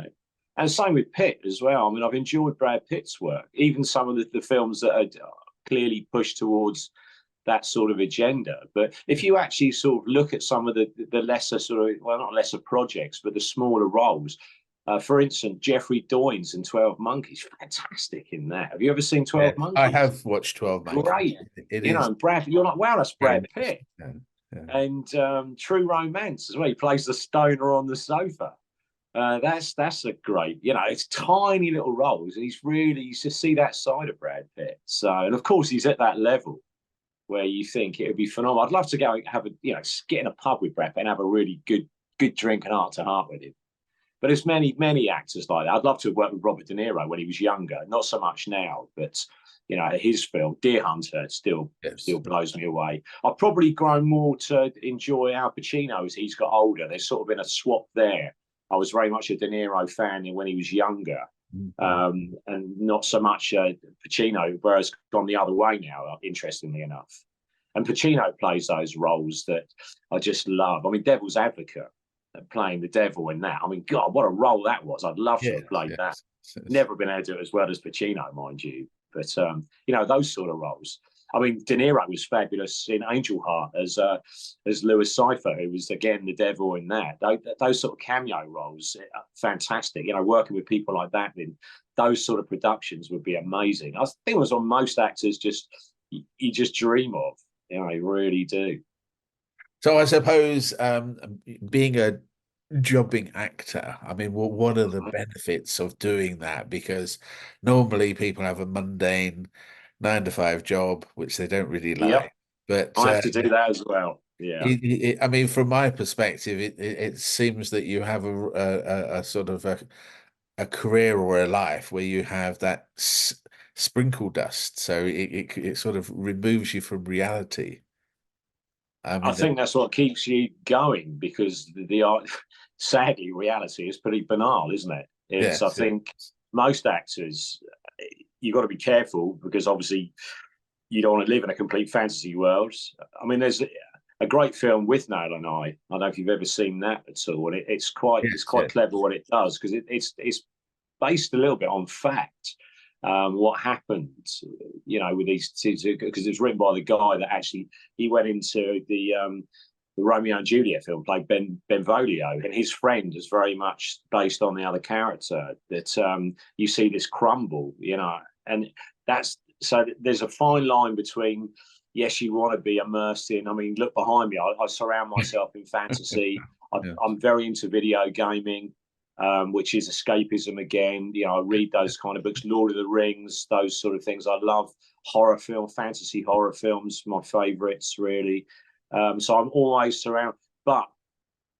and same with Pitt as well. I mean, I've enjoyed Brad Pitt's work, even some of the films that are clearly pushed towards that sort of agenda. But if you actually sort of look at some of the lesser sort of, well, not lesser projects, but the smaller roles, for instance, Jeffrey Doynes in 12 Monkeys, fantastic in that. Have you ever seen 12 Monkeys? I have watched 12 Monkeys. Great. You know, Brad, you're like, wow, that's Brad Pitt. And True Romance as well. He plays the stoner on the sofa. That's a great, you know, it's tiny little roles, and you just see that side of Brad Pitt. So, and of course, he's at that level where you think it would be phenomenal. I'd love to go and have get in a pub with Brad Pitt and have a really good drink and heart to heart with him. But there's many actors like that. I'd love to work with Robert De Niro when he was younger. Not so much now, but you know, his film Deer Hunter still blows me away. I've probably grown more to enjoy Al Pacino as he's got older. There's sort of been a swap there. I was very much a De Niro fan when he was younger, and not so much Pacino, whereas gone the other way now, interestingly enough. And Pacino plays those roles that I just love. I mean, Devil's Advocate, playing the devil in that. I mean, God, what a role that was. I'd love to have played that. Never been able to do it as well as Pacino, mind you. But, you know, those sort of roles. I mean, De Niro was fabulous in Angel Heart as Louis Cypher, who was, again, the devil in that. Those sort of cameo roles, fantastic. You know, working with people like that in those sort of productions would be amazing. I think it was on most actors you just dream of. You know, you really do. So I suppose being a jobbing actor? I mean, what are the benefits of doing that? Because normally people have a mundane 9 to 5 job, which they don't really Yep, like. But I have to do that as well. Yeah. I mean, from my perspective, it seems that you have a sort of a career or a life where you have that sprinkle dust, so it sort of removes you from reality. I I mean, think that's what keeps you going, because the art, sadly, reality is pretty banal, isn't it? It's, I yes, think most actors, you've got to be careful, because obviously you don't want to live in a complete fantasy world. I mean, there's a great film with Nail and I don't know if you've ever seen that at all, and it's quite yes. clever what it does, because it's based a little bit on fact. What happened, with these two, because it's written by the guy that actually he went into the Romeo and Juliet film, played Benvolio, and his friend is very much based on the other character that you see this crumble, and that's so there's a fine line between, yes, you want to be immersed in. I mean, look behind me. I surround myself in fantasy. I'm very into video gaming, which is escapism again. I read those kind of books, Lord of the Rings, those sort of things. I love horror film, fantasy horror films, my favourites, really. So I'm always surrounded. But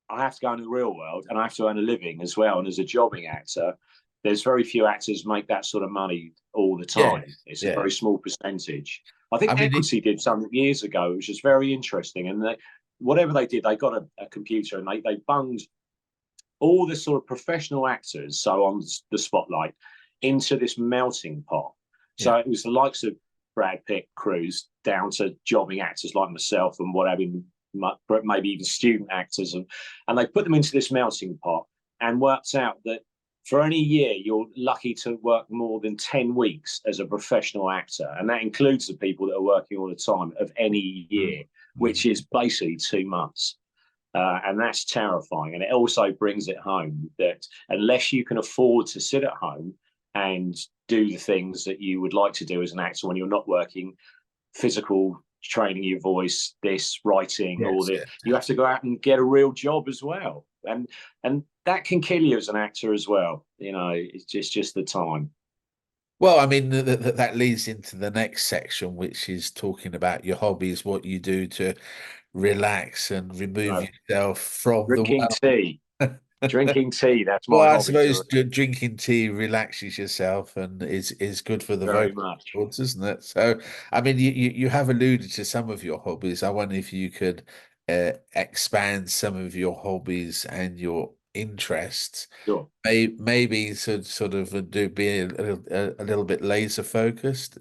I have to go into the real world, and I have to earn a living as well. And as a jobbing actor, there's very few actors make that sort of money all the time. It's a very small percentage. I think Equity did something years ago, which is very interesting. And whatever they did, they got a computer and they bunged all the sort of professional actors, so on the spotlight, into this melting pot. So it was the likes of Brad Pitt, Cruise, down to jobbing actors like myself and whatever, maybe even student actors. And they put them into this melting pot and worked out that for any year, you're lucky to work more than 10 weeks as a professional actor. And that includes the people that are working all the time of any year, which is basically 2 months. And that's terrifying. And it also brings it home that unless you can afford to sit at home and do the things that you would like to do as an actor when you're not working, physical training your voice, this writing, all this, you have to go out and get a real job as well. And that can kill you as an actor as well. It's just the time. Well, I mean, that leads into the next section, which is talking about your hobbies, what you do to relax and remove yourself from drinking tea. Drinking tea, that's my hobby. I suppose drinking tea relaxes yourself and is good for the vocal cords, isn't it? So, I mean, you have alluded to some of your hobbies. I wonder if you could expand some of your hobbies and your interests. Sure. Maybe sort of be a little bit laser focused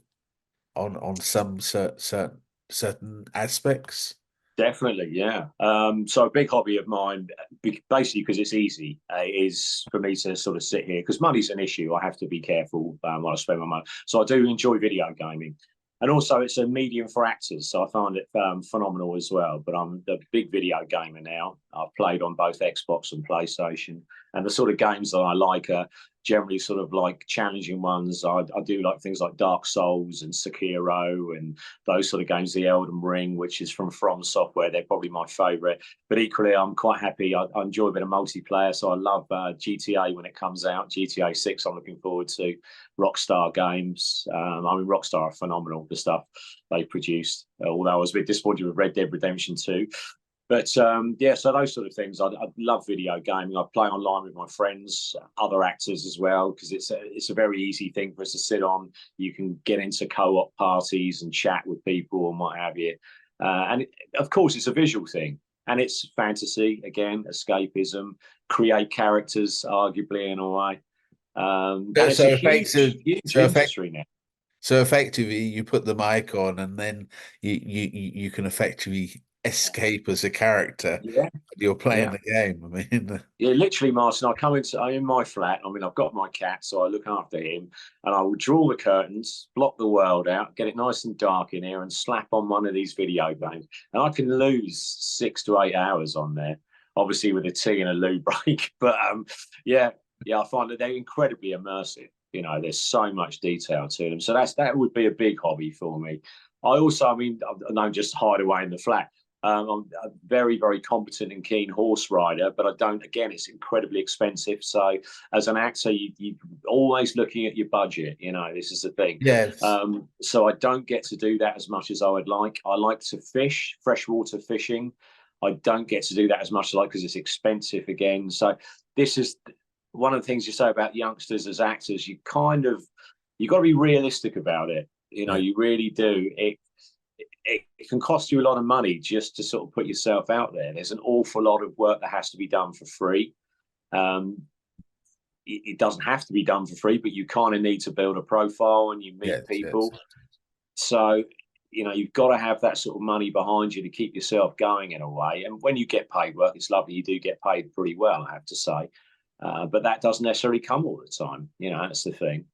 on some certain aspects. Definitely, yeah. So a big hobby of mine, basically because it's easy, is for me to sort of sit here, because money's an issue. I have to be careful when I spend my money. So I do enjoy video gaming. And also it's a medium for actors, so I find it phenomenal as well. But I'm a big video gamer now. I've played on both Xbox and PlayStation. And the sort of games that I like are generally sort of like challenging ones. I do like things like Dark Souls and Sekiro and those sort of games, the Elden Ring, which is from Software. They're probably my favourite. But equally, I'm quite happy. I enjoy a bit of multiplayer, so I love GTA when it comes out. GTA 6 I'm looking forward to. Rockstar games. I mean, Rockstar are phenomenal, the stuff they produced, although I was a bit disappointed with Red Dead Redemption 2. But so those sort of things. I love video gaming. I play online with my friends, other actors as well, because it's a very easy thing for us to sit on. You can get into co-op parties and chat with people and what have you. And of course, it's a visual thing. And it's fantasy, again, escapism, create characters, arguably, in a way. It's a huge industry now. So effectively, you put the mic on, and then you can effectively escape as a character. You're playing the game. I mean, literally, Martin. I'm in my flat. I mean, I've got my cat, so I look after him, and I will draw the curtains, block the world out, get it nice and dark in here, and slap on one of these video games, and I can lose 6 to 8 hours on there. Obviously, with a tea and a loo break, but I find that they're incredibly immersive. There's so much detail to them. So that would be a big hobby for me. I don't just hide away in the flat. I'm a very, very competent and keen horse rider, but I don't, again, it's incredibly expensive. So as an actor, you're always looking at your budget, you know, this is the thing. Yes. So I don't get to do that as much as I would like. I like to fish, freshwater fishing. I don't get to do that as much as I like because it's expensive again. So this is one of the things you say about youngsters as actors, you got to be realistic about it. You know, you really do. It can cost you a lot of money just to sort of put yourself out there. There's an awful lot of work that has to be done for free. It doesn't have to be done for free, but you kind of need to build a profile and you meet people. Yes. So, you know, you've got to have that sort of money behind you to keep yourself going in a way. And when you get paid work, it's lovely. You do get paid pretty well, I have to say. But that doesn't necessarily come all the time. You know, that's the thing.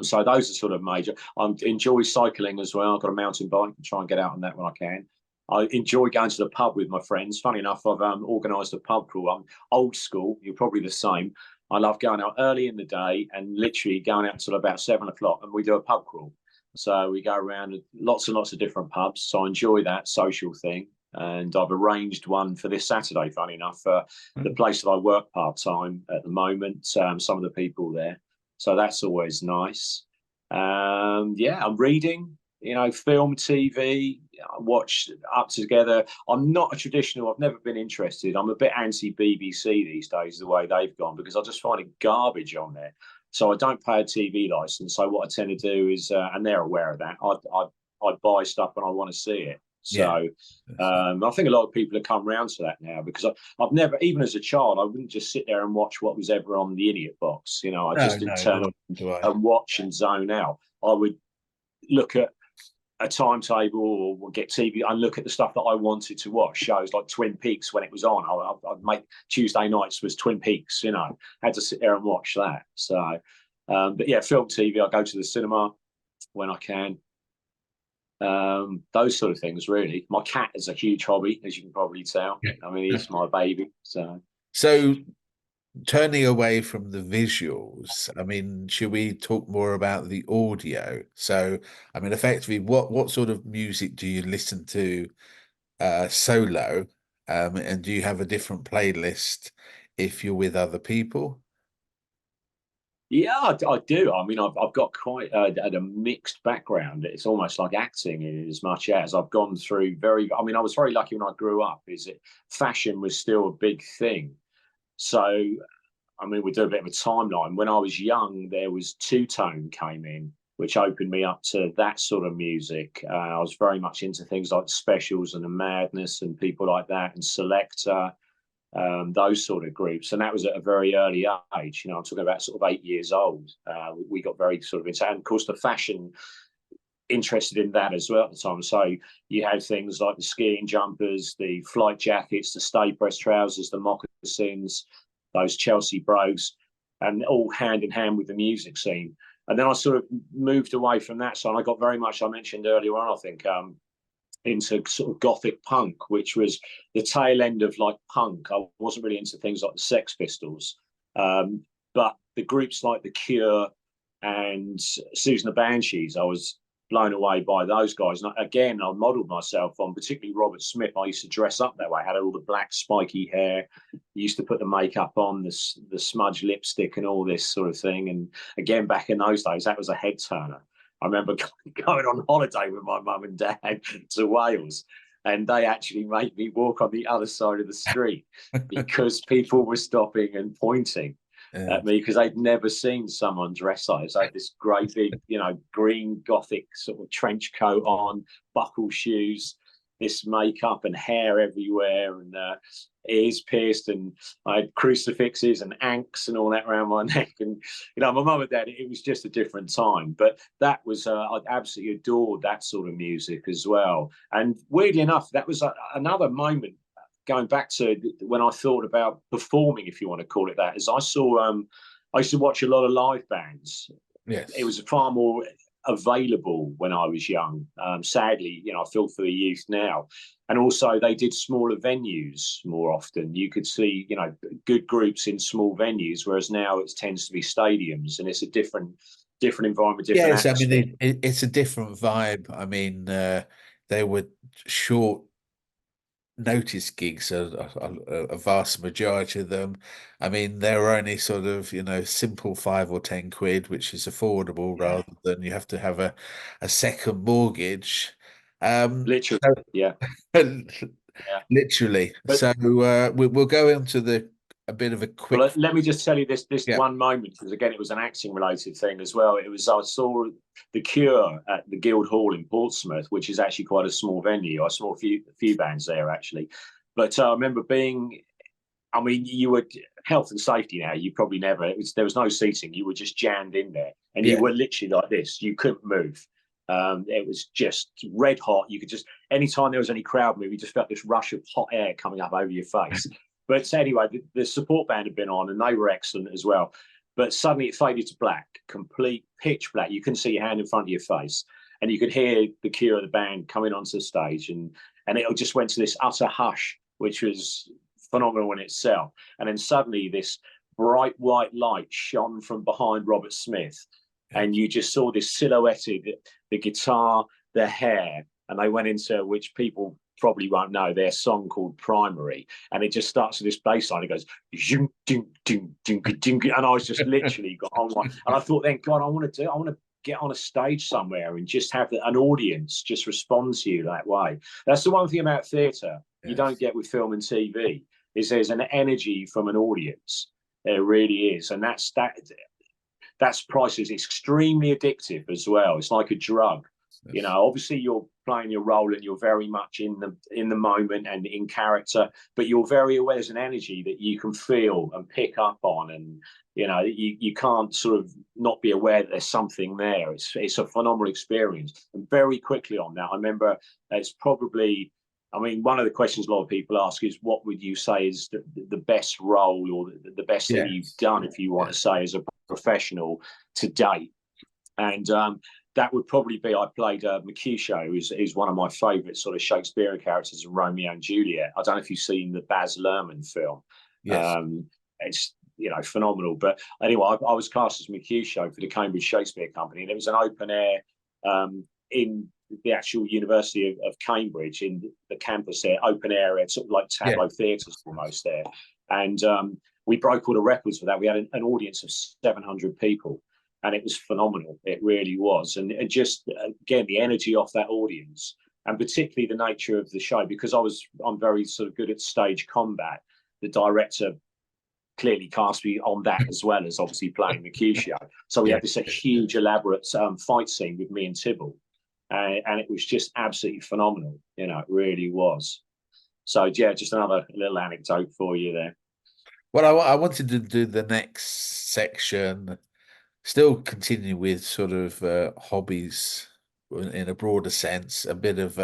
So those are sort of major. I enjoy cycling as well. I've got a mountain bike and try and get out on that when I can. I enjoy going to the pub with my friends. Funny enough, I've organised a pub crawl. I'm old school. You're probably the same. I love going out early in the day and literally going out until about 7 o'clock, and we do a pub crawl. So we go around lots and lots of different pubs. So I enjoy that social thing. And I've arranged one for this Saturday, funny enough, for the place that I work part-time at the moment, some of the people there. So that's always nice. Yeah, I'm reading, you know, film, TV, I watch Up Together. I'm not a traditional, I've never been interested. I'm a bit anti-BBC these days, the way they've gone, because I just find it garbage on there. So I don't pay a TV license. So what I tend to do is, and they're aware of that, I buy stuff when I want to see it. So I think a lot of people have come around to that now, because I've never, even as a child, I wouldn't just sit there and watch what was ever on the idiot box. You know, I just didn't turn on and watch and zone out. I would look at a timetable or get TV and look at the stuff that I wanted to watch. Shows like Twin Peaks when it was on. I'd make Tuesday nights was Twin Peaks, you know, had to sit there and watch that. So, but yeah, film, TV, I go to the cinema when I can. Those sort of things, really. My cat is a huge hobby, as you can probably tell. I mean, he's my baby. So turning away from the visuals, I mean, should we talk more about the audio? So, I mean, effectively, what sort of music do you listen to solo? And do you have a different playlist if you're with other people? Yeah, I do. I mean, I've got quite a mixed background. It's almost like acting in as much as I've gone through I mean, I was very lucky when I grew up, fashion was still a big thing. So, I mean, we do a bit of a timeline. When I was young, there was Two-Tone came in, which opened me up to that sort of music. I was very much into things like Specials and the Madness and people like that, and Selector. Those sort of groups, and that was at a very early age. You know, I'm talking about sort of 8 years old. We got very sort of into, and of course the fashion, interested in that as well at the time. So you had things like the skiing jumpers, the flight jackets, the stay press trousers, the moccasins, those Chelsea brogues, and all hand in hand with the music scene. And then I sort of moved away from that. So I got very much, I mentioned earlier on, I think, into sort of gothic punk, which was the tail end of like punk. I wasn't really into things like the Sex Pistols, but the groups like The Cure and Susan the Banshees, I was blown away by those guys. And again, I modelled myself on particularly Robert Smith. I used to dress up that way. I had all the black spiky hair, used to put the makeup on, the smudge lipstick and all this sort of thing. And again, back in those days, that was a head turner. I remember going on holiday with my mum and dad to Wales, and they actually made me walk on the other side of the street because people were stopping and pointing at me because they'd never seen someone dress like this. I had this great big, you know, green gothic sort of trench coat on, buckle shoes, this makeup and hair everywhere, and ears pierced, and I had crucifixes and ankhs and all that around my neck. And you know, my mum and dad, it was just a different time, but that was I absolutely adored that sort of music as well. And weirdly enough, that was another moment going back to when I thought about performing, if you want to call it that, is I used to watch a lot of live bands. Yes, it was far more available when I was young. Sadly, you know, I feel for the youth now. And also they did smaller venues more often. You could see, you know, good groups in small venues, whereas now it tends to be stadiums, and it's a different environment, different atmosphere. I mean, it's a different vibe. I mean, they were short notice gigs, a vast majority of them. I mean, they're only sort of, simple 5 or 10 quid, which is affordable rather than you have to have a second mortgage. Literally, yeah. Literally. But, so we'll go into a bit of a quick. Well, let me just tell you this Yeah. one moment, because again, it was an acting related thing as well. I saw The Cure at the Guildhall in Portsmouth, which is actually quite a small venue. I saw a few bands there actually, but I remember you were health and safety now. You probably never. There was no seating. You were just jammed in there, and you were literally like this. You couldn't move. It was just red hot. You could just, anytime there was any crowd move, you just felt this rush of hot air coming up over your face. But anyway, the support band had been on, and they were excellent as well. But suddenly it faded to black, complete pitch black. You couldn't see your hand in front of your face, and you could hear the Cure of the band coming onto the stage, and it just went to this utter hush, which was phenomenal in itself. And then suddenly this bright white light shone from behind Robert Smith, and you just saw this silhouetted, the guitar, the hair, and they went into, which people probably won't know, their song called Primary, and it just starts with this bass line. It goes ding, ding, ding, ding, ding, and I was just literally got on one, and I thought, then God, I want to get on a stage somewhere and just have an audience just respond to you that way. That's the one thing about theatre you don't get with film and TV, is there's an energy from an audience. There really is, and that's priceless. It's extremely addictive as well. It's like a drug. Obviously you're playing your role and you're very much in the moment and in character, but you're very aware there's an energy that you can feel and pick up on, and you can't sort of not be aware that there's something there. It's a phenomenal experience. And very quickly on that, I remember it's probably, one of the questions a lot of people ask is, what would you say is the best role or the best thing you've done, if you want to say, as a professional to date? And that would probably be, I played Mercutio, who's one of my favourite sort of Shakespearean characters in Romeo and Juliet. I don't know if you've seen the Baz Luhrmann film. Yes. It's phenomenal. But anyway, I was cast as Mercutio for the Cambridge Shakespeare Company, and it was an open air in the actual University of Cambridge, in the campus there, open area, sort of like tableau theatres almost there. And we broke all the records for that. We had an audience of 700 people. And it was phenomenal. It really was. And just, again, the energy off that audience, and particularly the nature of the show, because I'm very sort of good at stage combat. The director clearly cast me on that, as well as obviously playing Mercutio. So we had this huge, elaborate fight scene with me and Tybalt. And it was just absolutely phenomenal. It really was. So, yeah, just another little anecdote for you there. Well, I wanted to do the next section, still continue with sort of hobbies in a broader sense, a bit of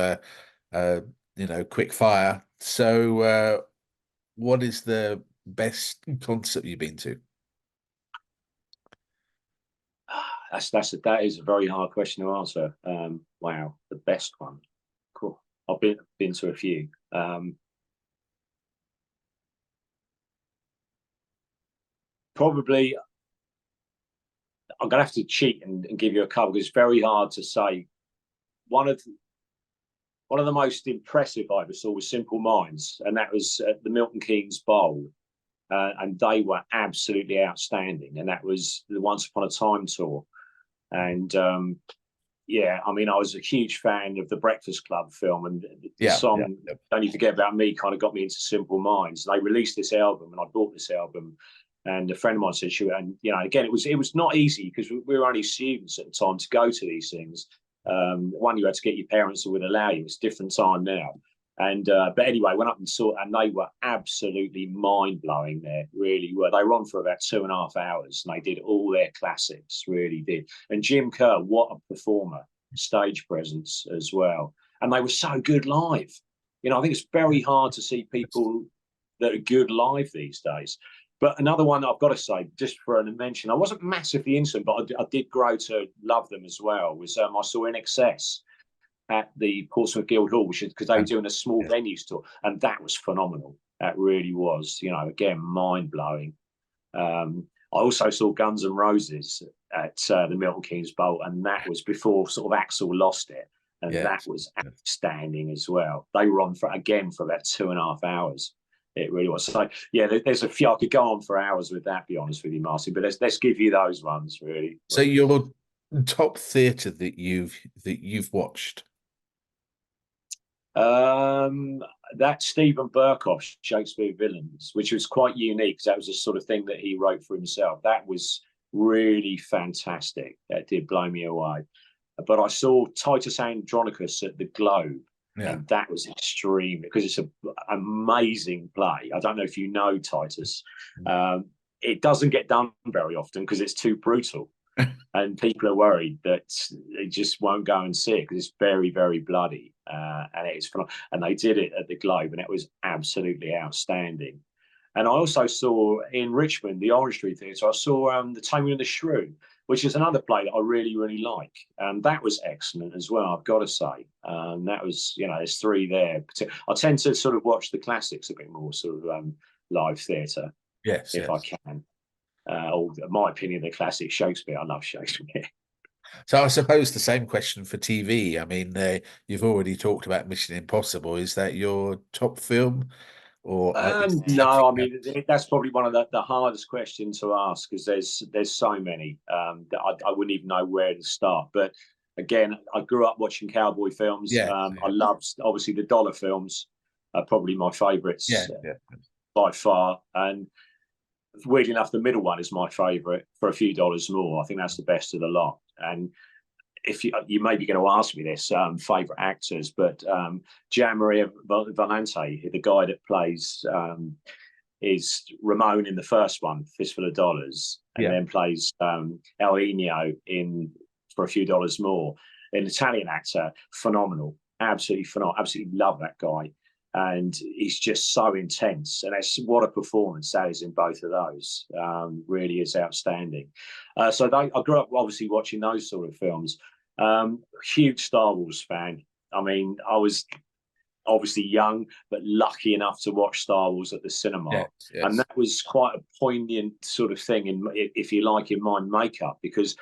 quick fire. So what is the best concert you've been to? That is a very hard question to answer. Wow, the best one. Cool. I've been to a few. Probably I'm going to have to cheat and give you a couple, because it's very hard to say. One of the most impressive I ever saw was Simple Minds, and that was at the Milton Keynes Bowl, and they were absolutely outstanding. And that was the Once Upon a Time tour. And I was a huge fan of the Breakfast Club film, and the song Don't You Forget About Me kind of got me into Simple Minds. They released this album, and I bought this album. And a friend of mine said, again, it was not easy, because we were only students at the time to go to these things. One, you had to get your parents who would allow you. It's a different time now. And but anyway, went up and saw, and they were absolutely mind blowing. There really were. They were on for about 2.5 hours, and they did all their classics. Really did. And Jim Kerr, what a performer, stage presence as well. And they were so good live. I think it's very hard to see people that are good live these days. But another one I've got to say, just for a mention, I wasn't massively into them, but I did grow to love them as well, was I saw In Excess at the Portsmouth Guildhall, which is because they were doing a small venues tour, and that was phenomenal. That really was, again, mind-blowing. I also saw Guns N' Roses at the Milton Keynes Bowl, and that was before sort of Axl lost it. and Yeah. that was outstanding as well. They were on for about 2.5 hours. It really was. So yeah, there's a few. I could go on for hours with that, be honest with you, Marcy. But let's give you those ones really. So your top theatre that you've watched? That Stephen Burkoff's Shakespeare Villains, which was quite unique because that was the sort of thing that he wrote for himself. That was really fantastic. That did blow me away. But I saw Titus Andronicus at the Globe. Yeah. And that was extreme because it's an amazing play. I don't know if you know Titus. It doesn't get done very often because it's too brutal. And people are worried that they just won't go and see it because it's very, very bloody. And it's fun. And they did it at the Globe and it was absolutely outstanding. And I also saw in Richmond, the Orange Street Theatre, I saw The Taming of the Shrew, which is another play that I really, really like. And that was excellent as well, I've got to say. That was, there's three there. I tend to sort of watch the classics a bit more, sort of live theatre, if I can. Or my opinion, the classic Shakespeare. I love Shakespeare. So I suppose the same question for TV. I mean, you've already talked about Mission Impossible. Is that your top film? Or no, I mean that's probably one of the hardest questions to ask because there's so many that I wouldn't even know where to start. But again, I grew up watching cowboy films. I loved obviously the dollar films, are probably my favourites by far. And weirdly enough, the middle one is my favourite, For a Few Dollars More. I think that's the best of the lot. And if you may be going to ask me this, favourite actors, but Jean-Marie Valente, the guy that plays is Ramon in the first one, Fistful of Dollars, and then plays El Eno in For a Few Dollars More. An Italian actor, phenomenal, absolutely phenomenal, absolutely love that guy. And he's just so intense. And that's what a performance that is in both of those. Really is outstanding. So I grew up obviously watching those sort of films. Huge Star Wars fan. I mean, I was obviously young, but lucky enough to watch Star Wars at the cinema. Yes. And that was quite a poignant sort of thing, if you like, in my makeup, because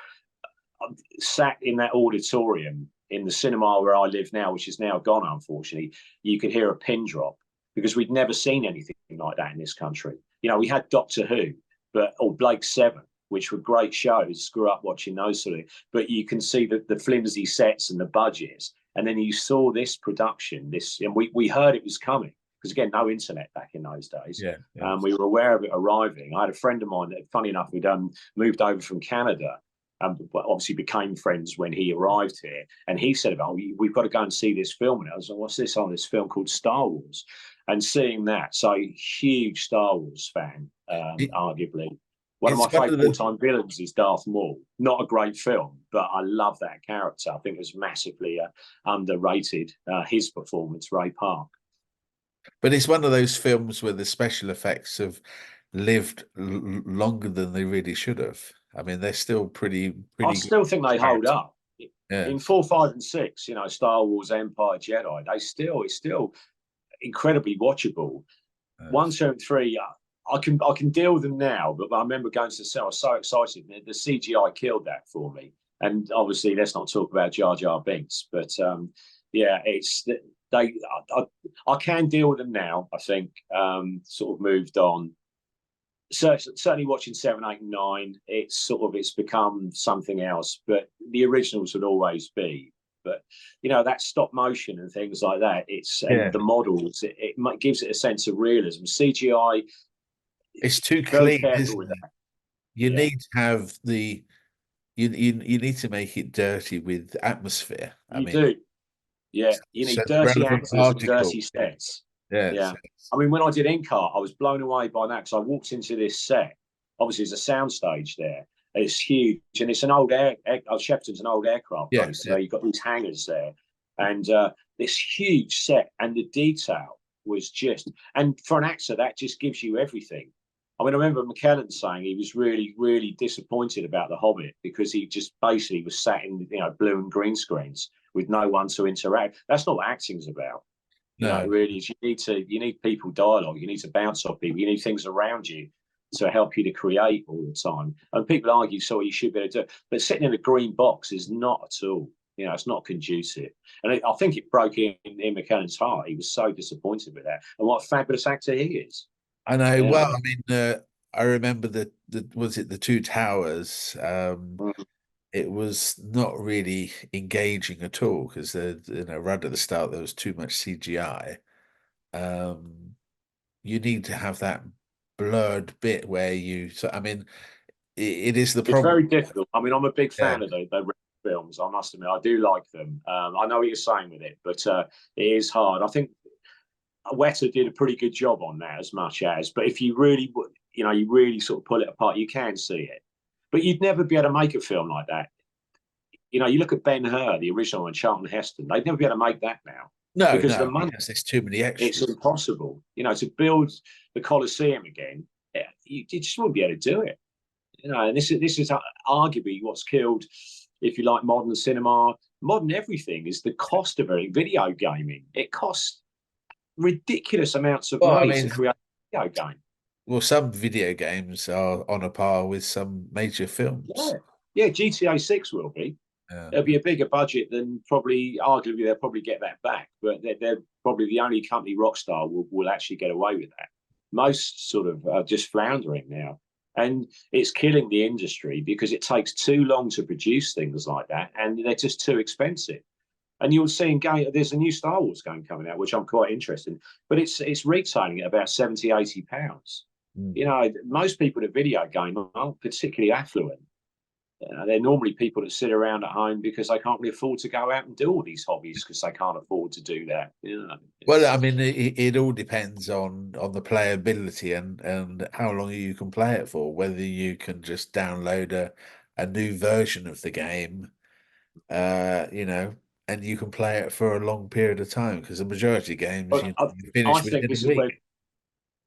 I sat in that auditorium in the cinema where I live now, which is now gone, unfortunately. You could hear a pin drop because we'd never seen anything like that in this country. We had Doctor Who, or Blake Seven, which were great shows. Grew up watching those sort of, but you can see the flimsy sets and the budgets. And then you saw this production, and we heard it was coming because again, no internet back in those days. We were aware of it arriving. I had a friend of mine that, funny enough, who'd moved over from Canada. Obviously became friends when he arrived here, and he said, we've got to go and see this film. And I was like, what's this? This film called Star Wars. And seeing that, so huge Star Wars fan, arguably. One of my favourite all-time villains is Darth Maul. Not a great film, but I love that character. I think it was massively underrated, his performance, Ray Park. But it's one of those films where the special effects have lived longer than they really should have. I mean, they're still pretty I still think they hold up. In 4, 5, and 6, Star Wars, Empire, Jedi, it's still incredibly watchable. 1, 2, and 3, I can deal with them now, but I remember going to the cinema. I was so excited. The CGI killed that for me. And obviously, let's not talk about Jar Jar Binks, but I can deal with them now. I think sort of moved on. So certainly watching 7, 8, and 9, it's become something else. But the originals would always be. But that stop motion and things like that. And the models. It gives it a sense of realism. CGI. It's too clean, isn't it? You need to have you need to make it dirty with atmosphere. I mean, you need dirty actors and dirty sets. Yeah. I mean, when I did Inkart, I was blown away by that because I walked into this set. Obviously, there's a soundstage there. It's huge, and it's an old Shepton's an old aircraft base. So you've got these hangars there, and this huge set, and the detail was just. And for an actor, that just gives you everything. I mean, I remember McKellen saying he was really, really disappointed about The Hobbit because he just basically was sat in, blue and green screens with no one to interact. That's not what acting's about. It really is. You need people dialogue. You need to bounce off people. You need things around you to help you to create all the time. And people argue, so you should be able to do it. But sitting in a green box is not at all. You know, it's not conducive. And I think it broke Ian McKellen's heart. He was so disappointed with that. And what a fabulous actor he is. I know. Yeah. Well, I mean, I remember the was it the Two Towers? It was not really engaging at all because right at the start there was too much CGI. You need to have that blurred bit where you. So I mean, it is the problem. It's very difficult. I mean, I'm a big fan of the films. I must admit, I do like them. I know what you're saying with it, but it is hard. I think Weta did a pretty good job on that, as much as. But if you really, you really sort of pull it apart, you can see it. But you'd never be able to make a film like that. You know, you look at Ben-Hur, the original one, Charlton Heston. They'd never be able to make that now. No, because the money, there's too many extras. It's impossible. You know, to build the Colosseum again, you just wouldn't be able to do it. You know, and this is arguably what's killed, if you like, modern cinema, modern everything, is the cost of it. Video gaming, it costs ridiculous amounts of money to create a video game. Well, some video games are on a par with some major films. Yeah, GTA 6 will be. There'll be a bigger budget than arguably they'll probably get that back, but they're probably the only company, Rockstar, will actually get away with that. Most sort of are just floundering now. And it's killing the industry because it takes too long to produce things like that, and they're just too expensive. And you'll see there's a new Star Wars game coming out, which I'm quite interested in, but it's retailing at about 70, 80 pounds. You know, most people at video game aren't particularly affluent. They're normally people that sit around at home because they can't really afford to go out and do all these hobbies because they can't afford to do that. You know? Well, I mean, it all depends on the playability and how long you can play it for. Whether you can just download a new version of the game, you know, and you can play it for a long period of time, because the majority of games you finish within a week.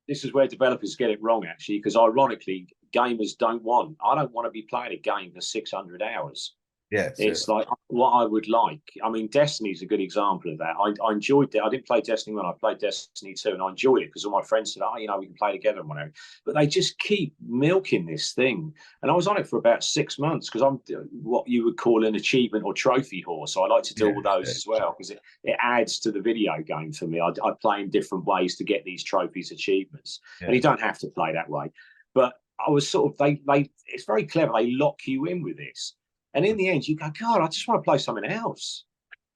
This is where developers get it wrong, actually, because ironically, gamers don't want. I don't want to be playing a game for 600 hours. Yes, it's like what I would like. I mean, Destiny's a good example of that. I enjoyed it. I didn't play Destiny when I played Destiny 2, and I enjoyed it because all my friends said, "Oh, you know, we can play together and whatever." But they just keep milking this thing, and I was on it for about 6 months because I'm what you would call an achievement or trophy horse. So I like to do all those as well because it adds to the video game for me. I play in different ways to get these trophies, achievements, and you don't have to play that way. But I was sort of it's very clever. They lock you in with this. And in the end, you go, God, I just want to play something else.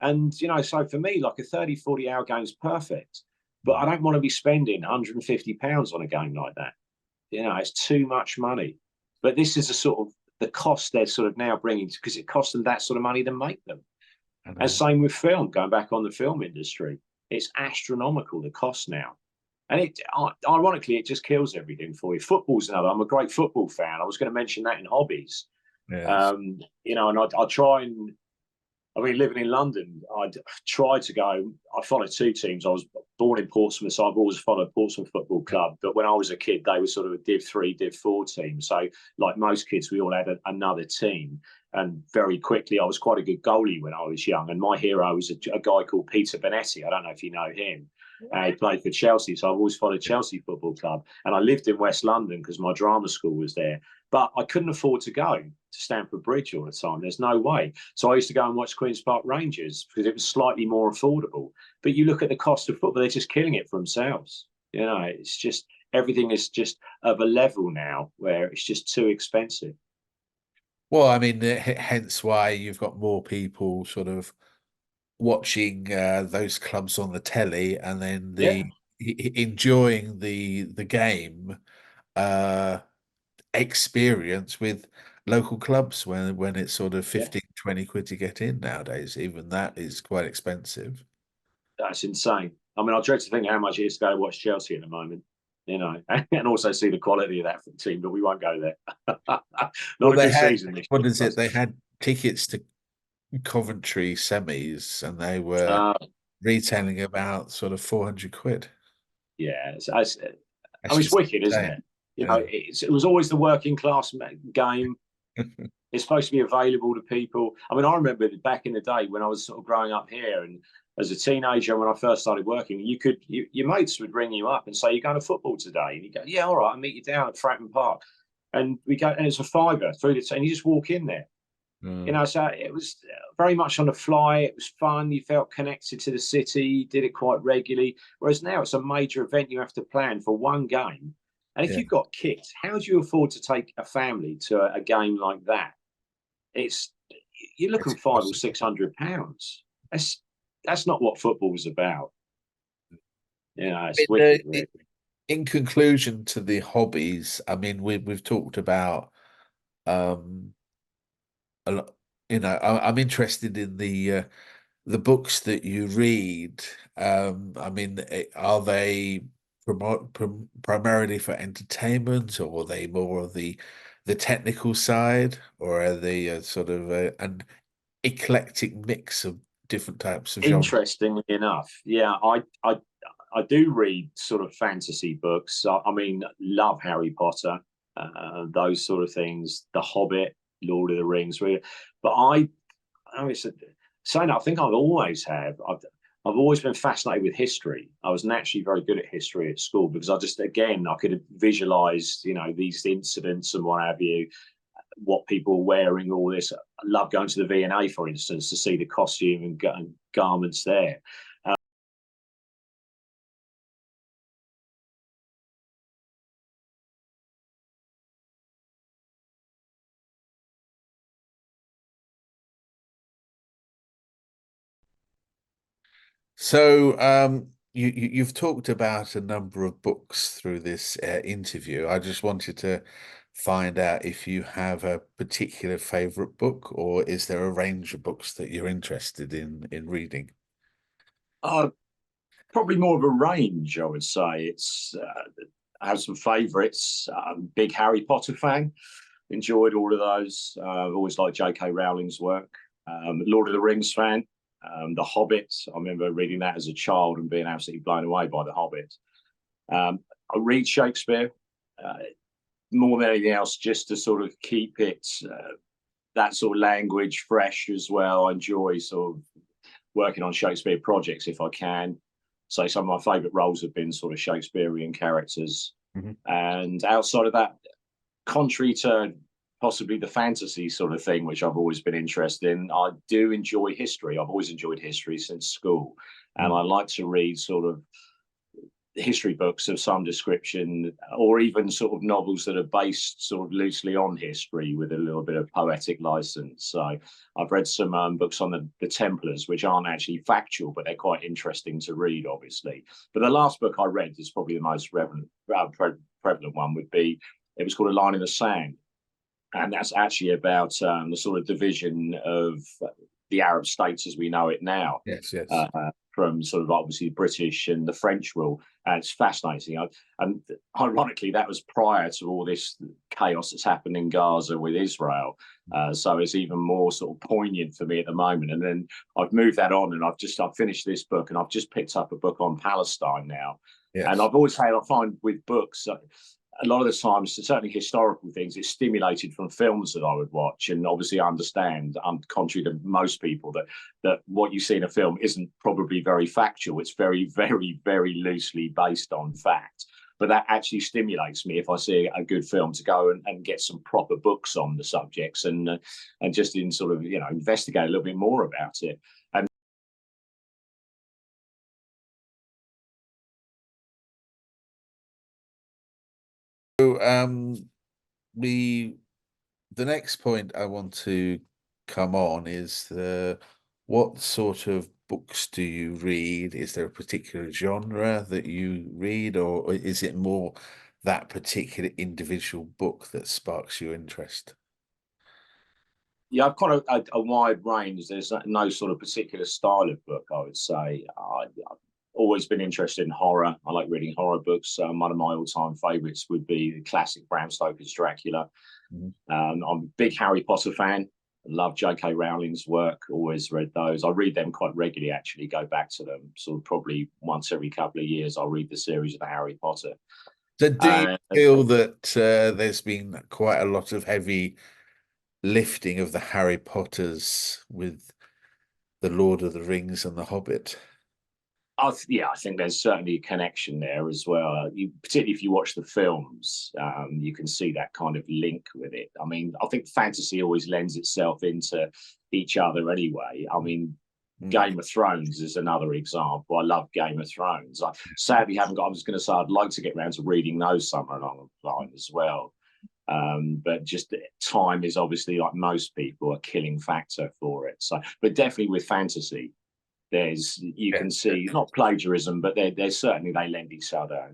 And, you know, so for me, like a 30, 40-hour game is perfect. But I don't want to be spending £150 on a game like that. You know, it's too much money. But this is a sort of the cost they're sort of now bringing, because it costs them that sort of money to make them. And same with film, going back on the film industry. It's astronomical, the cost now. And ironically, it just kills everything for you. Football's another. I'm a great football fan. I was going to mention that in hobbies. Yes. You know, and I try and, I mean, living in London, I tried to go, I followed two teams. I was born in Portsmouth, so I've always followed Portsmouth Football Club. But when I was a kid, they were sort of a Div 3, Div 4 team. So like most kids, we all had another team. And very quickly, I was quite a good goalie when I was young. And my hero was a guy called Peter Benetti. I don't know if you know him. He played for Chelsea, so I've always followed Chelsea Football Club. And I lived in West London because my drama school was there. But I couldn't afford to go to Stamford Bridge all the time. There's no way. So I used to go and watch Queen's Park Rangers because it was slightly more affordable. But you look at the cost of football, they're just killing it for themselves. You know, it's just, everything is just of a level now where it's just too expensive. Well, I mean, hence why you've got more people sort of watching those clubs on the telly and then enjoying the game experience with local clubs when it's sort of 15, 20 quid to get in nowadays. Even that is quite expensive. That's insane. I mean, I dread to think how much it is to go watch Chelsea at the moment, you know, and also see the quality of that team, but we won't go there. Not a good season. What is it? They had tickets to Coventry semis and they were retailing about sort of 400 quid. Yeah, it's wicked, isn't it? You know, it was always the working class game. It's supposed to be available to people. I mean, I remember back in the day when I was sort of growing up here, and as a teenager, when I first started working, your mates would ring you up and say, "You're going to football today?" And you go, "Yeah, all right, I'll meet you down at Fratton Park." And we go, and it's a fiver through the, and you just walk in there. You know, so it was very much on the fly. It was fun. You felt connected to the city, did it quite regularly. Whereas now it's a major event you have to plan for one game. And if you've got kids, how do you afford to take a family to a game like that? You're looking £500 or £600. That's not what football's about. You know, it's wicked, really. In conclusion to the hobbies, I mean, we've talked about a lot. You know, I'm interested in the books that you read. I mean, are they primarily for entertainment, or are they more of the technical side, or are they sort of an eclectic mix of different types of genres? Interestingly enough, yeah, I do read sort of fantasy books. I mean, love Harry Potter, those sort of things, The Hobbit, Lord of the Rings. But I think I've always have. I've always been fascinated with history. I was naturally very good at history at school because I could visualize, you know, these incidents and what have you, what people were wearing, all this. I love going to the V&A, for instance, to see the costume and garments there. So you've talked about a number of books through this interview. I just wanted to find out if you have a particular favorite book, or is there a range of books that you're interested in reading? Probably more of a range, I would say. I have some favorites. Big Harry Potter fan. Enjoyed all of those. I've always liked J.K. Rowling's work. Lord of the Rings fan. The Hobbit. I remember reading that as a child and being absolutely blown away by The Hobbit. I read Shakespeare more than anything else, just to sort of keep it that sort of language fresh as well. I enjoy sort of working on Shakespeare projects if I can. So some of my favourite roles have been sort of Shakespearean characters. And outside of that, contrary to possibly the fantasy sort of thing, which I've always been interested in, I do enjoy history. I've always enjoyed history since school. And I like to read sort of history books of some description, or even sort of novels that are based sort of loosely on history with a little bit of poetic license. So I've read some books on the Templars, which aren't actually factual, but they're quite interesting to read, obviously. But the last book I read is probably the most prevalent one would be, it was called A Line in the Sand. And that's actually about the sort of division of the Arab states as we know it now. Yes. From sort of obviously British and the French rule. And it's fascinating. And ironically, that was prior to all this chaos that's happened in Gaza with Israel. So it's even more sort of poignant for me at the moment. And then I've moved that on, and I've finished this book, and I've just picked up a book on Palestine now. Yes. And I've always had, I find with books, a lot of the times, certainly historical things, it's stimulated from films that I would watch. And obviously I understand, contrary to most people, that what you see in a film isn't probably very factual. It's very, very, very loosely based on fact. But that actually stimulates me if I see a good film to go and get some proper books on the subjects and just in sort of, you know, investigate a little bit more about it. And so the next point I want to come on is what sort of books do you read? Is there a particular genre that you read, or is it more that particular individual book that sparks your interest? Yeah, I've got a wide range. There's no sort of particular style of book, I would say. I've always been interested in horror. I like reading horror books. One of my all-time favourites would be the classic Bram Stoker's Dracula. I'm a big Harry Potter fan. I love J.K. Rowling's work. Always read those. I read them quite regularly, actually. Go back to them. So probably once every couple of years, I'll read the series of the Harry Potter. So do you feel that there's been quite a lot of heavy lifting of the Harry Potters with the Lord of the Rings and the Hobbit? Yeah, I think there's certainly a connection there as well. Particularly if you watch the films, you can see that kind of link with it. I mean, I think fantasy always lends itself into each other anyway. I mean, Game of Thrones is another example. I love Game of Thrones. I sadly haven't got. I was going to say I'd like to get around to reading those somewhere along the line as well. But just time is obviously, like most people, a killing factor for it. So, but definitely with fantasy, you can see not plagiarism, but there's certainly they lend each other.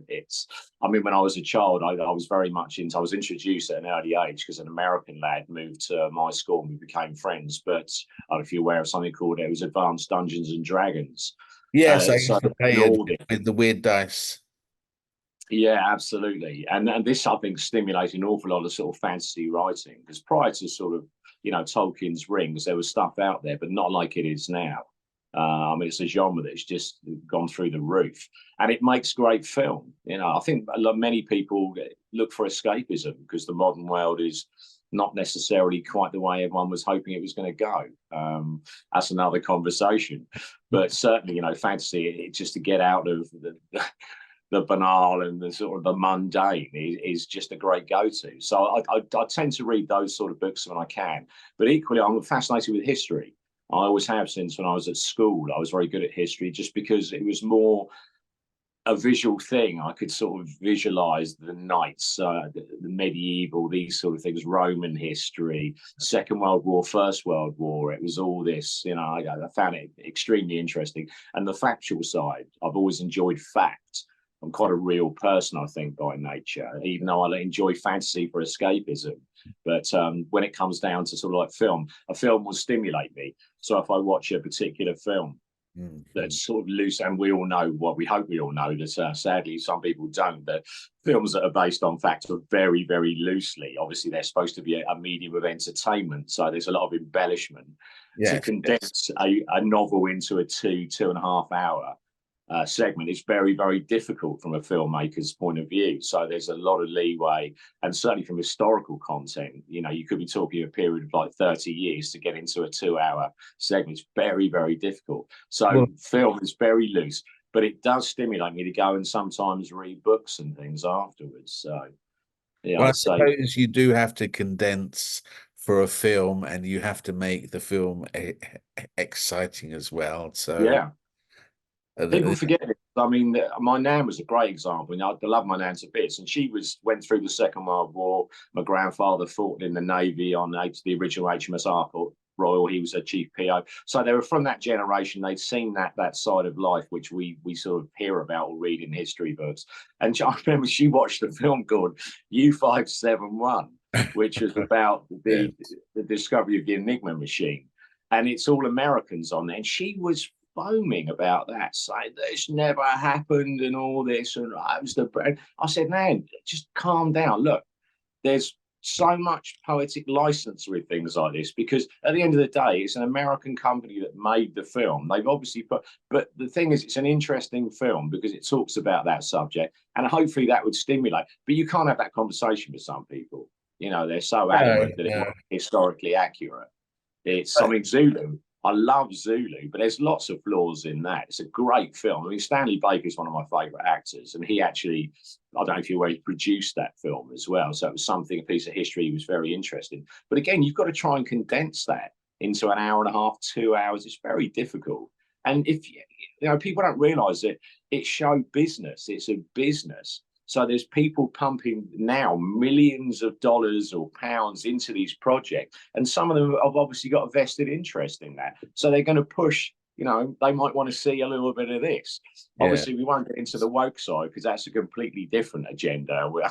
I mean, when I was a child, I was very much into. I was introduced at an early age because an American lad moved to my school and we became friends. But I don't know if you're aware of something called it was Advanced Dungeons and Dragons. Yes, I used to play it with the weird dice. Yeah, absolutely. And this, I think, stimulated an awful lot of sort of fantasy writing, because prior to sort of, Tolkien's Rings, there was stuff out there, but not like it is now. I mean, it's a genre that's just gone through the roof, and it makes great film. I think many people look for escapism because the modern world is not necessarily quite the way everyone was hoping it was going to go. That's another conversation, but certainly, fantasy, just to get out of the banal and the sort of the mundane is just a great go-to. So I tend to read those sort of books when I can, but equally, I'm fascinated with history. I always have since when I was at school. I was very good at history just because it was more a visual thing. I could sort of visualize the knights, the medieval, these sort of things, Roman history, Second World War, First World War. It was all this, I found it extremely interesting. And the factual side, I've always enjoyed fact. I'm quite a real person, I think, by nature, even though I enjoy fantasy for escapism. But when it comes down to sort of like film, a film will stimulate me. So if I watch a particular film that's sort of loose, and we all know what we hope we all know, that sadly some people don't, that films that are based on fact are very, very loosely. Obviously, they're supposed to be a medium of entertainment. So there's a lot of embellishment to condense a novel into a 2.5 hour segment. Is very, very difficult from a filmmaker's point of view. So there's a lot of leeway, and certainly from historical content, you could be talking a period of like 30 years to get into a 2-hour segment. It's very, very difficult. So film is very loose, but it does stimulate me to go and sometimes read books and things afterwards. So yeah, I suppose you do have to condense for a film, and you have to make the film exciting as well. So yeah. People forget it. I mean, my nan was a great example. I love my nan to bits, and she went through the Second World War. My grandfather fought in the Navy on the original HMS Ark Royal. He was a chief PO. So they were from that generation. They'd seen that side of life, which we sort of hear about or read in history books. And I remember she watched a film called U-571, which was about the discovery of the Enigma machine. And it's all Americans on there. And she was foaming about that, saying this never happened and all this, and I said, man, just calm down. Look, there's so much poetic license with things like this, because at the end of the day, it's an American company that made the film. They've obviously but the thing is, it's an interesting film because it talks about that subject, and hopefully that would stimulate. But you can't have that conversation with some people. They're so adamant that it's historically accurate. It's something Zulu. I love Zulu, but there's lots of flaws in that. It's a great film. I mean, Stanley Baker is one of my favourite actors, and he actually, I don't know if you're aware, he produced that film as well. So it was a piece of history he was very interested in. But again, you've got to try and condense that into an hour and a half, 2 hours. It's very difficult. And if people don't realise that it's show business. It's a business. So there's people pumping now millions of dollars or pounds into these projects, and some of them have obviously got a vested interest in that. So they're going to push, they might want to see a little bit of this. Yeah. Obviously, we won't get into the woke side because that's a completely different agenda. We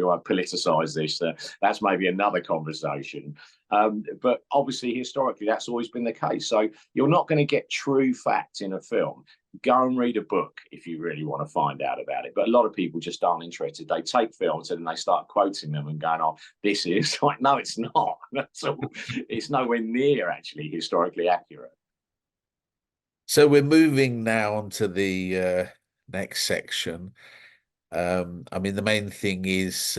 won't politicize this. That's maybe another conversation. But obviously, historically, that's always been the case. So you're not going to get true facts in a film. Go and read a book if you really want to find out about it. But a lot of people just aren't interested. They take films and they start quoting them and going, oh, this is like, no, it's not. That's all. It's nowhere near actually historically accurate. So we're moving now on to the next section. I mean, the main thing is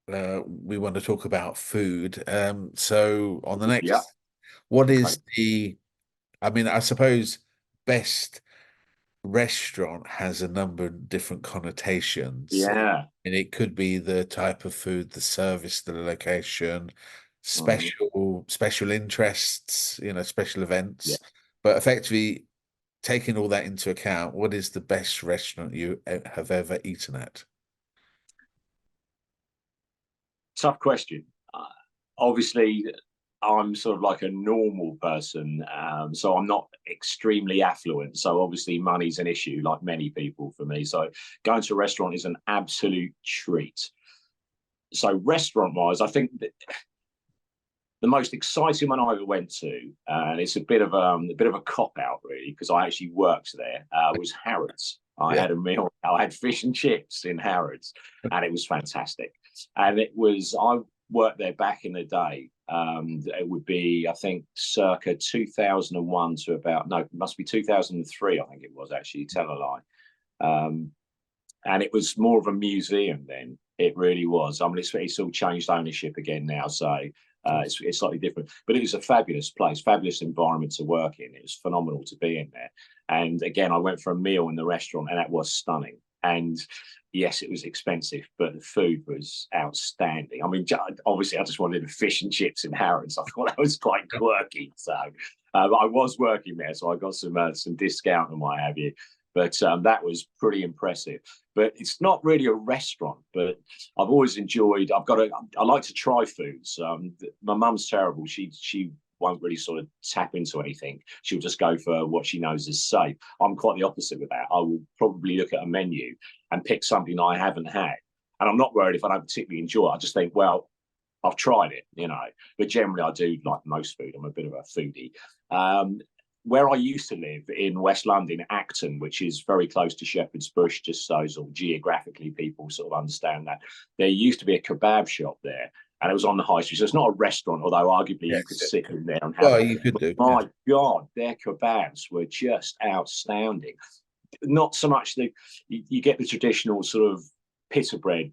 we want to talk about food. So on the next, what is I mean, I suppose best restaurant has a number of different connotations. Yeah. And it could be the type of food, the service, the location, special interests, special events. Yeah. But effectively, taking all that into account, what is the best restaurant you have ever eaten at? Tough question. Obviously, I'm sort of like a normal person, so I'm not extremely affluent. So obviously, money's an issue, like many people for me. So going to a restaurant is an absolute treat. So restaurant-wise, I think that the most exciting one I ever went to, and it's a bit of a cop-out really, because I actually worked there, was Harrods. I had a meal. I had fish and chips in Harrods, and it was fantastic. And I worked there back in the day. It would be, I think, circa 2001 to it must be 2003, I think it was, actually, tell a lie. And it was more of a museum then. It really was. I mean, it's all changed ownership again now, so it's slightly different. But it was a fabulous place, fabulous environment to work in. It was phenomenal to be in there. And again, I went for a meal in the restaurant, and that was stunning. And yes, it was expensive, but the food was outstanding. I mean, obviously, I just wanted the fish and chips in Harrods. I thought that was quite quirky. So I was working there, so I got some discount and what have you. But that was pretty impressive. But it's not really a restaurant, but I've always enjoyed. I like to try foods. My mum's terrible. She won't really sort of tap into anything. She'll just go for what she knows is safe. I'm quite the opposite with that. I will probably look at a menu and pick something I haven't had. And I'm not worried if I don't particularly enjoy it. I just think, well, I've tried it, But generally, I do like most food. I'm a bit of a foodie. Where I used to live in West London, Acton, which is very close to Shepherd's Bush, just so sort of geographically people sort of understand that, there used to be a kebab shop there. And it was on the high street. So it's not a restaurant, although arguably you could sit in there and have Well, you could do. My God, their kebabs were just outstanding. Not so much you get the traditional sort of pita bread,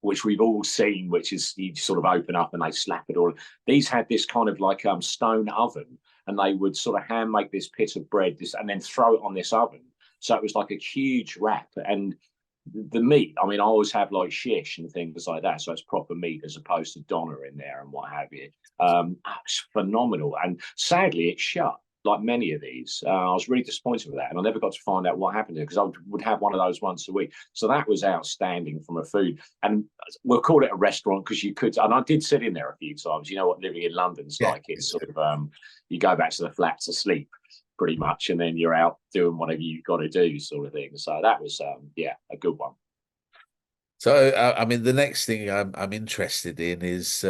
which we've all seen, which is you sort of open up and they slap it all. These had this kind of like stone oven, and they would sort of hand make this pita bread, and then throw it on this oven. So it was like a huge wrap. And the meat, I mean, I always have like shish and things like that, so it's proper meat as opposed to doner in there and what have you. It's phenomenal, and sadly it's shut, like many of these. I was really disappointed with that, and I never got to find out what happened to it, because I would have one of those once a week. So that was outstanding from a food, and we'll call it a restaurant because you could, and I did sit in there a few times. You know what living in London's like. It's sort of you go back to the flat to sleep pretty much, and then you're out doing whatever you've got to do, sort of thing. So that was a good one. So I mean, the next thing I'm interested in is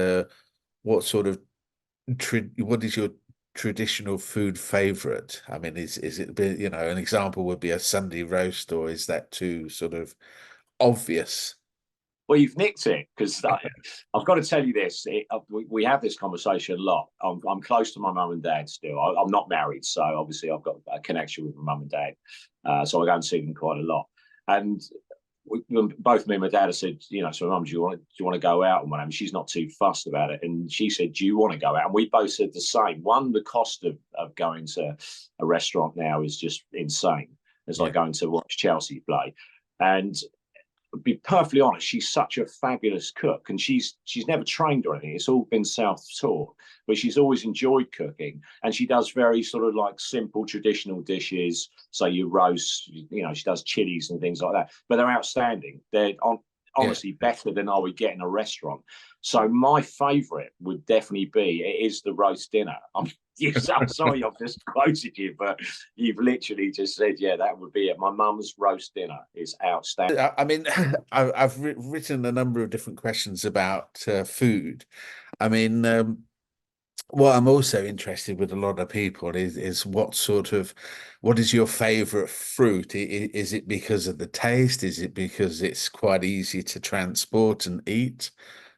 what sort of what is your traditional food favorite? I mean, is it an example would be a Sunday roast, or is that too sort of obvious? Well, you've nicked it, because I've got to tell you this. We have this conversation a lot. I'm close to my mum and dad still. I'm not married, so obviously I've got a connection with my mum and dad. So I go and see them quite a lot. And both me and my dad have said, so Mum, do you want to go out and whatever? She's not too fussed about it. And she said, do you want to go out? And we both said the same. One, the cost of going to a restaurant now is just insane. It's like going to watch Chelsea play. And be perfectly honest, she's such a fabulous cook, and she's never trained or anything. It's all been self-taught, but she's always enjoyed cooking, and she does very sort of like simple traditional dishes. So you roast, she does chilies and things like that, but they're outstanding. They're honestly better than I would get in a restaurant. So my favorite would definitely be, it is the roast dinner. I'm sorry I've just quoted you, but you've literally just said, that would be it. My mum's roast dinner is outstanding. I mean, I've written a number of different questions about food. I mean, what I'm also interested with a lot of people is what is your favorite fruit? Is it because of the taste? Is it because it's quite easy to transport and eat?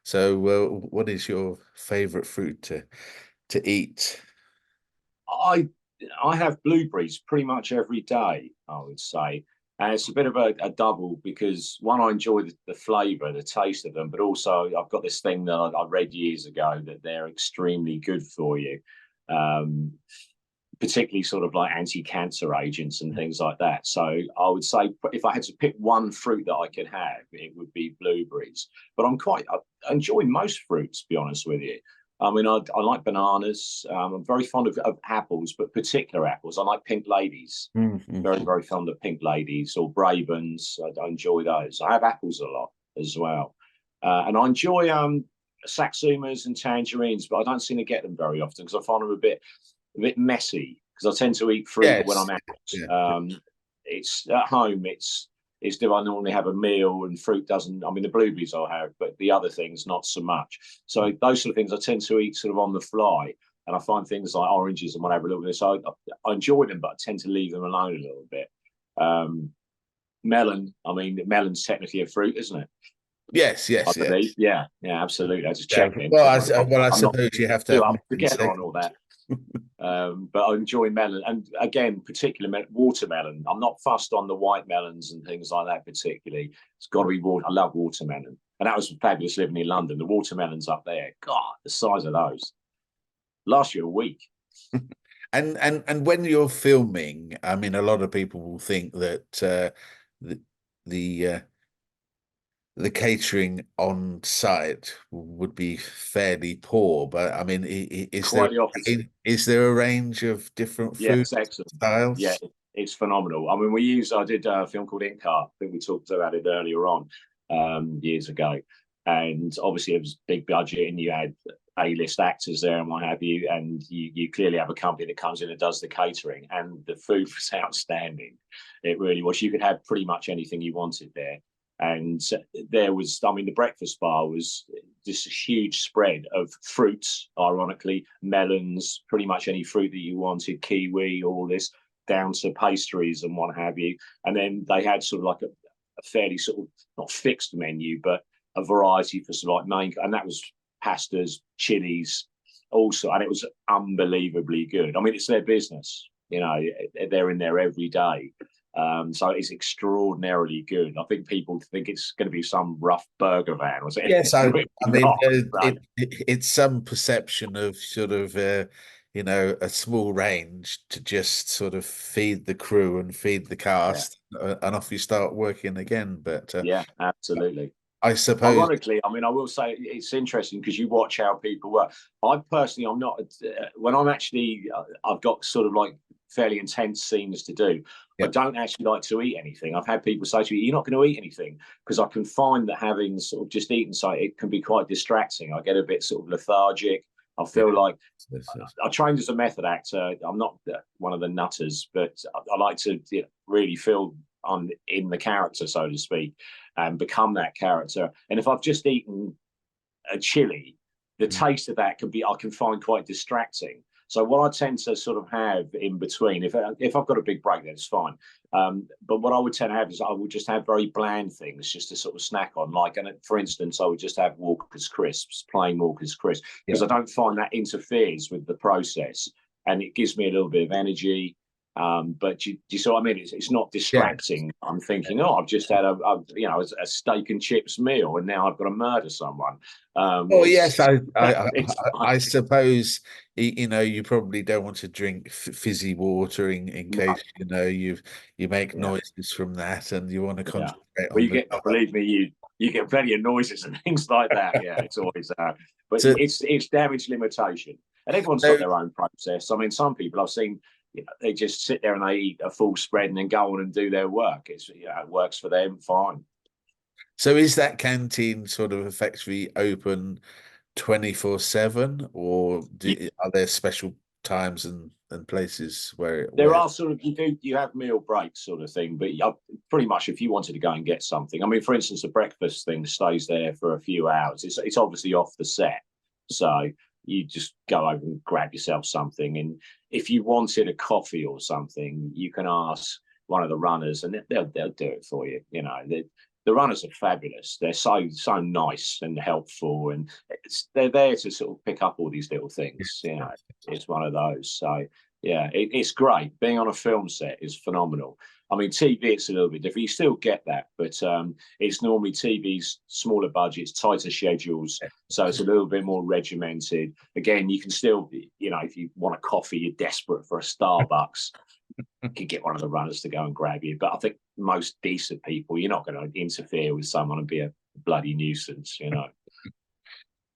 So what is your favorite fruit to eat? I have blueberries pretty much every day, I would say. And it's a bit of a double, because one, I enjoy the flavour, the taste of them, but also I've got this thing that I read years ago that they're extremely good for you. particularly sort of like anti-cancer agents and things like that. So I would say if I had to pick one fruit that I could have, it would be blueberries. But I enjoy most fruits, to be honest with you. I mean, I like bananas. I'm very fond of apples, but particular apples. I like pink ladies. Mm-hmm. Very, very fond of pink ladies or Brabants. I enjoy those. I have apples a lot as well. And I enjoy satsumas and tangerines, but I don't seem to get them very often because I find them a bit messy, because I tend to eat fruit when I'm out. Yeah. It's at home. It's do I normally have a meal and fruit doesn't. I mean, the blueberries I'll have, but the other things not so much. So those sort of things I tend to eat sort of on the fly, and I find things like oranges and whatever a little bit. So I enjoy them, but I tend to leave them alone a little bit. Melon. I mean, melon's technically a fruit, isn't it? Yes. Yeah, absolutely. I just checked in. Well, I suppose you have to have together on all that. But I enjoy melon, and again, particularly watermelon. I'm not fussed on the white melons and things like that particularly. It's got to be water. I love watermelon, and that was fabulous living in London. The watermelons up there, God, the size of those. Last year a week. And when you're filming, I mean, a lot of people will think that the catering on site would be fairly poor, but I mean, is there a range of different food styles? Yeah, it's phenomenal. I mean, I did a film called Ink Art. I think we talked about it earlier on, years ago, and obviously it was big budget, and you had A-list actors there and what have you, and you clearly have a company that comes in and does the catering, and the food was outstanding. It really was. You could have pretty much anything you wanted there. And there was, I mean, the breakfast bar was this huge spread of fruits, ironically, melons, pretty much any fruit that you wanted, kiwi, all this, down to pastries and what have you. And then they had sort of like a fairly sort of, not fixed menu, but a variety for sort of like main, and that was pastas, chilies, also, and it was unbelievably good. I mean, it's their business, you know, they're in there every day. So it's extraordinarily good. I think people think it's going to be some rough burger van. Was it? Yes, I mean, it's some perception of sort of, you know, a small range to just sort of feed the crew and feed the cast, and off you start working again. But yeah, absolutely. I suppose. Ironically, I mean, I will say it's interesting because you watch how people work. I personally, I'm not, when I'm actually, I've got sort of like fairly intense scenes to do. I don't actually like to eat anything. I've had people say to me, "You're not going to eat anything," because I can find that having sort of just eaten so it can be quite distracting. I get a bit sort of lethargic. I feel like I trained as a method actor. I'm not one of the nutters, but I like to really feel I'm in the character, so to speak, and become that character. And if I've just eaten a chili, the taste of that I can find quite distracting. So what I tend to sort of have in between, if I've got a big break, then it's fine. But what I would tend to have is I would just have very bland things just to sort of snack on. Like, and for instance, I would just have Walker's crisps, plain Walker's crisps, because I don't find that interferes with the process, and it gives me a little bit of energy. But you see what I mean? It's not distracting. I'm thinking, I've just had a steak and chips meal, and now I've got to murder someone. Yes, I suppose you probably don't want to drink fizzy water in case you make noises from that, and you want to concentrate. Well, believe me, you get plenty of noises and things like that. Yeah, it's always but so, it's damage limitation, and everyone's got their own process. I mean, some people I've seen. They just sit there and they eat a full spread and then go on and do their work. It works for them, fine. So is that canteen sort of effectively open 24/7, or are there special times and places where there are sort of you have meal breaks sort of thing, but pretty much if you wanted to go and get something, I mean, for instance, the breakfast thing stays there for a few hours. It's obviously off the set, so you just go over and grab yourself something. And if you wanted a coffee or something, you can ask one of the runners and they'll do it for you. You know, the runners are fabulous. They're so nice and helpful, and they're there to sort of pick up all these little things. You know, it's one of those. So Yeah, it's great. Being on a film set is phenomenal. I mean, TV, it's a little bit different. You still get that, but it's normally TV's smaller budgets, tighter schedules. So it's a little bit more regimented. Again, you can still, you know, if you want a coffee, you're desperate for a Starbucks, you can get one of the runners to go and grab you. But I think most decent people, you're not going to interfere with someone and be a bloody nuisance, you know.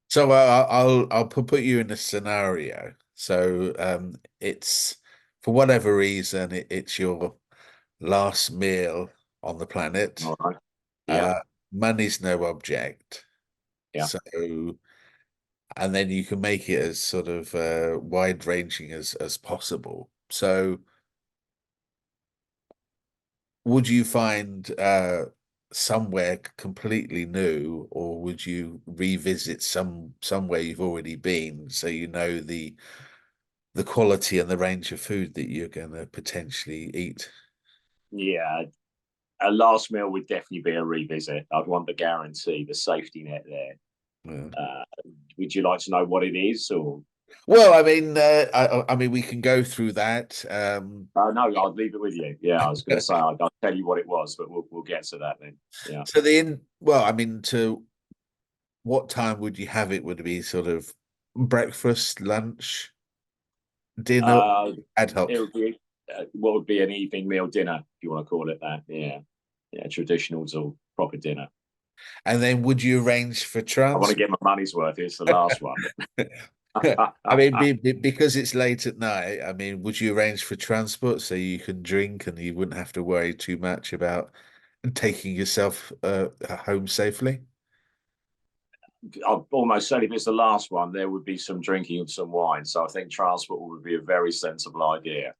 So I'll put you in a scenario. So it's, for whatever reason, it's your last meal on the planet. All right. Yeah. Money's no object. Yeah. So, and then you can make it as sort of wide ranging as possible. So would you find somewhere completely new, or would you revisit somewhere you've already been, so you know the quality and the range of food that you're going to potentially eat? Yeah, a last meal would definitely be a revisit. I'd want the guarantee, the safety net there. Yeah. Would you like to know what it is, or? Well, I mean, we can go through that. No, I'll leave it with you. Yeah, I was going to say I'll tell you what it was, but we'll get to that then. Yeah. So I mean, to what time would you have it? Would it be sort of breakfast, lunch, dinner, ad hoc? It would be what would be an evening meal, dinner, if you want to call it that. Yeah, traditional or proper dinner. And then would you arrange for transport? I want to get my money's worth. It's the last one. I mean, because it's late at night, I mean, would you arrange for transport so you can drink and you wouldn't have to worry too much about taking yourself home safely? I'd almost say if it's the last one, there would be some drinking and some wine. So I think transport would be a very sensible idea.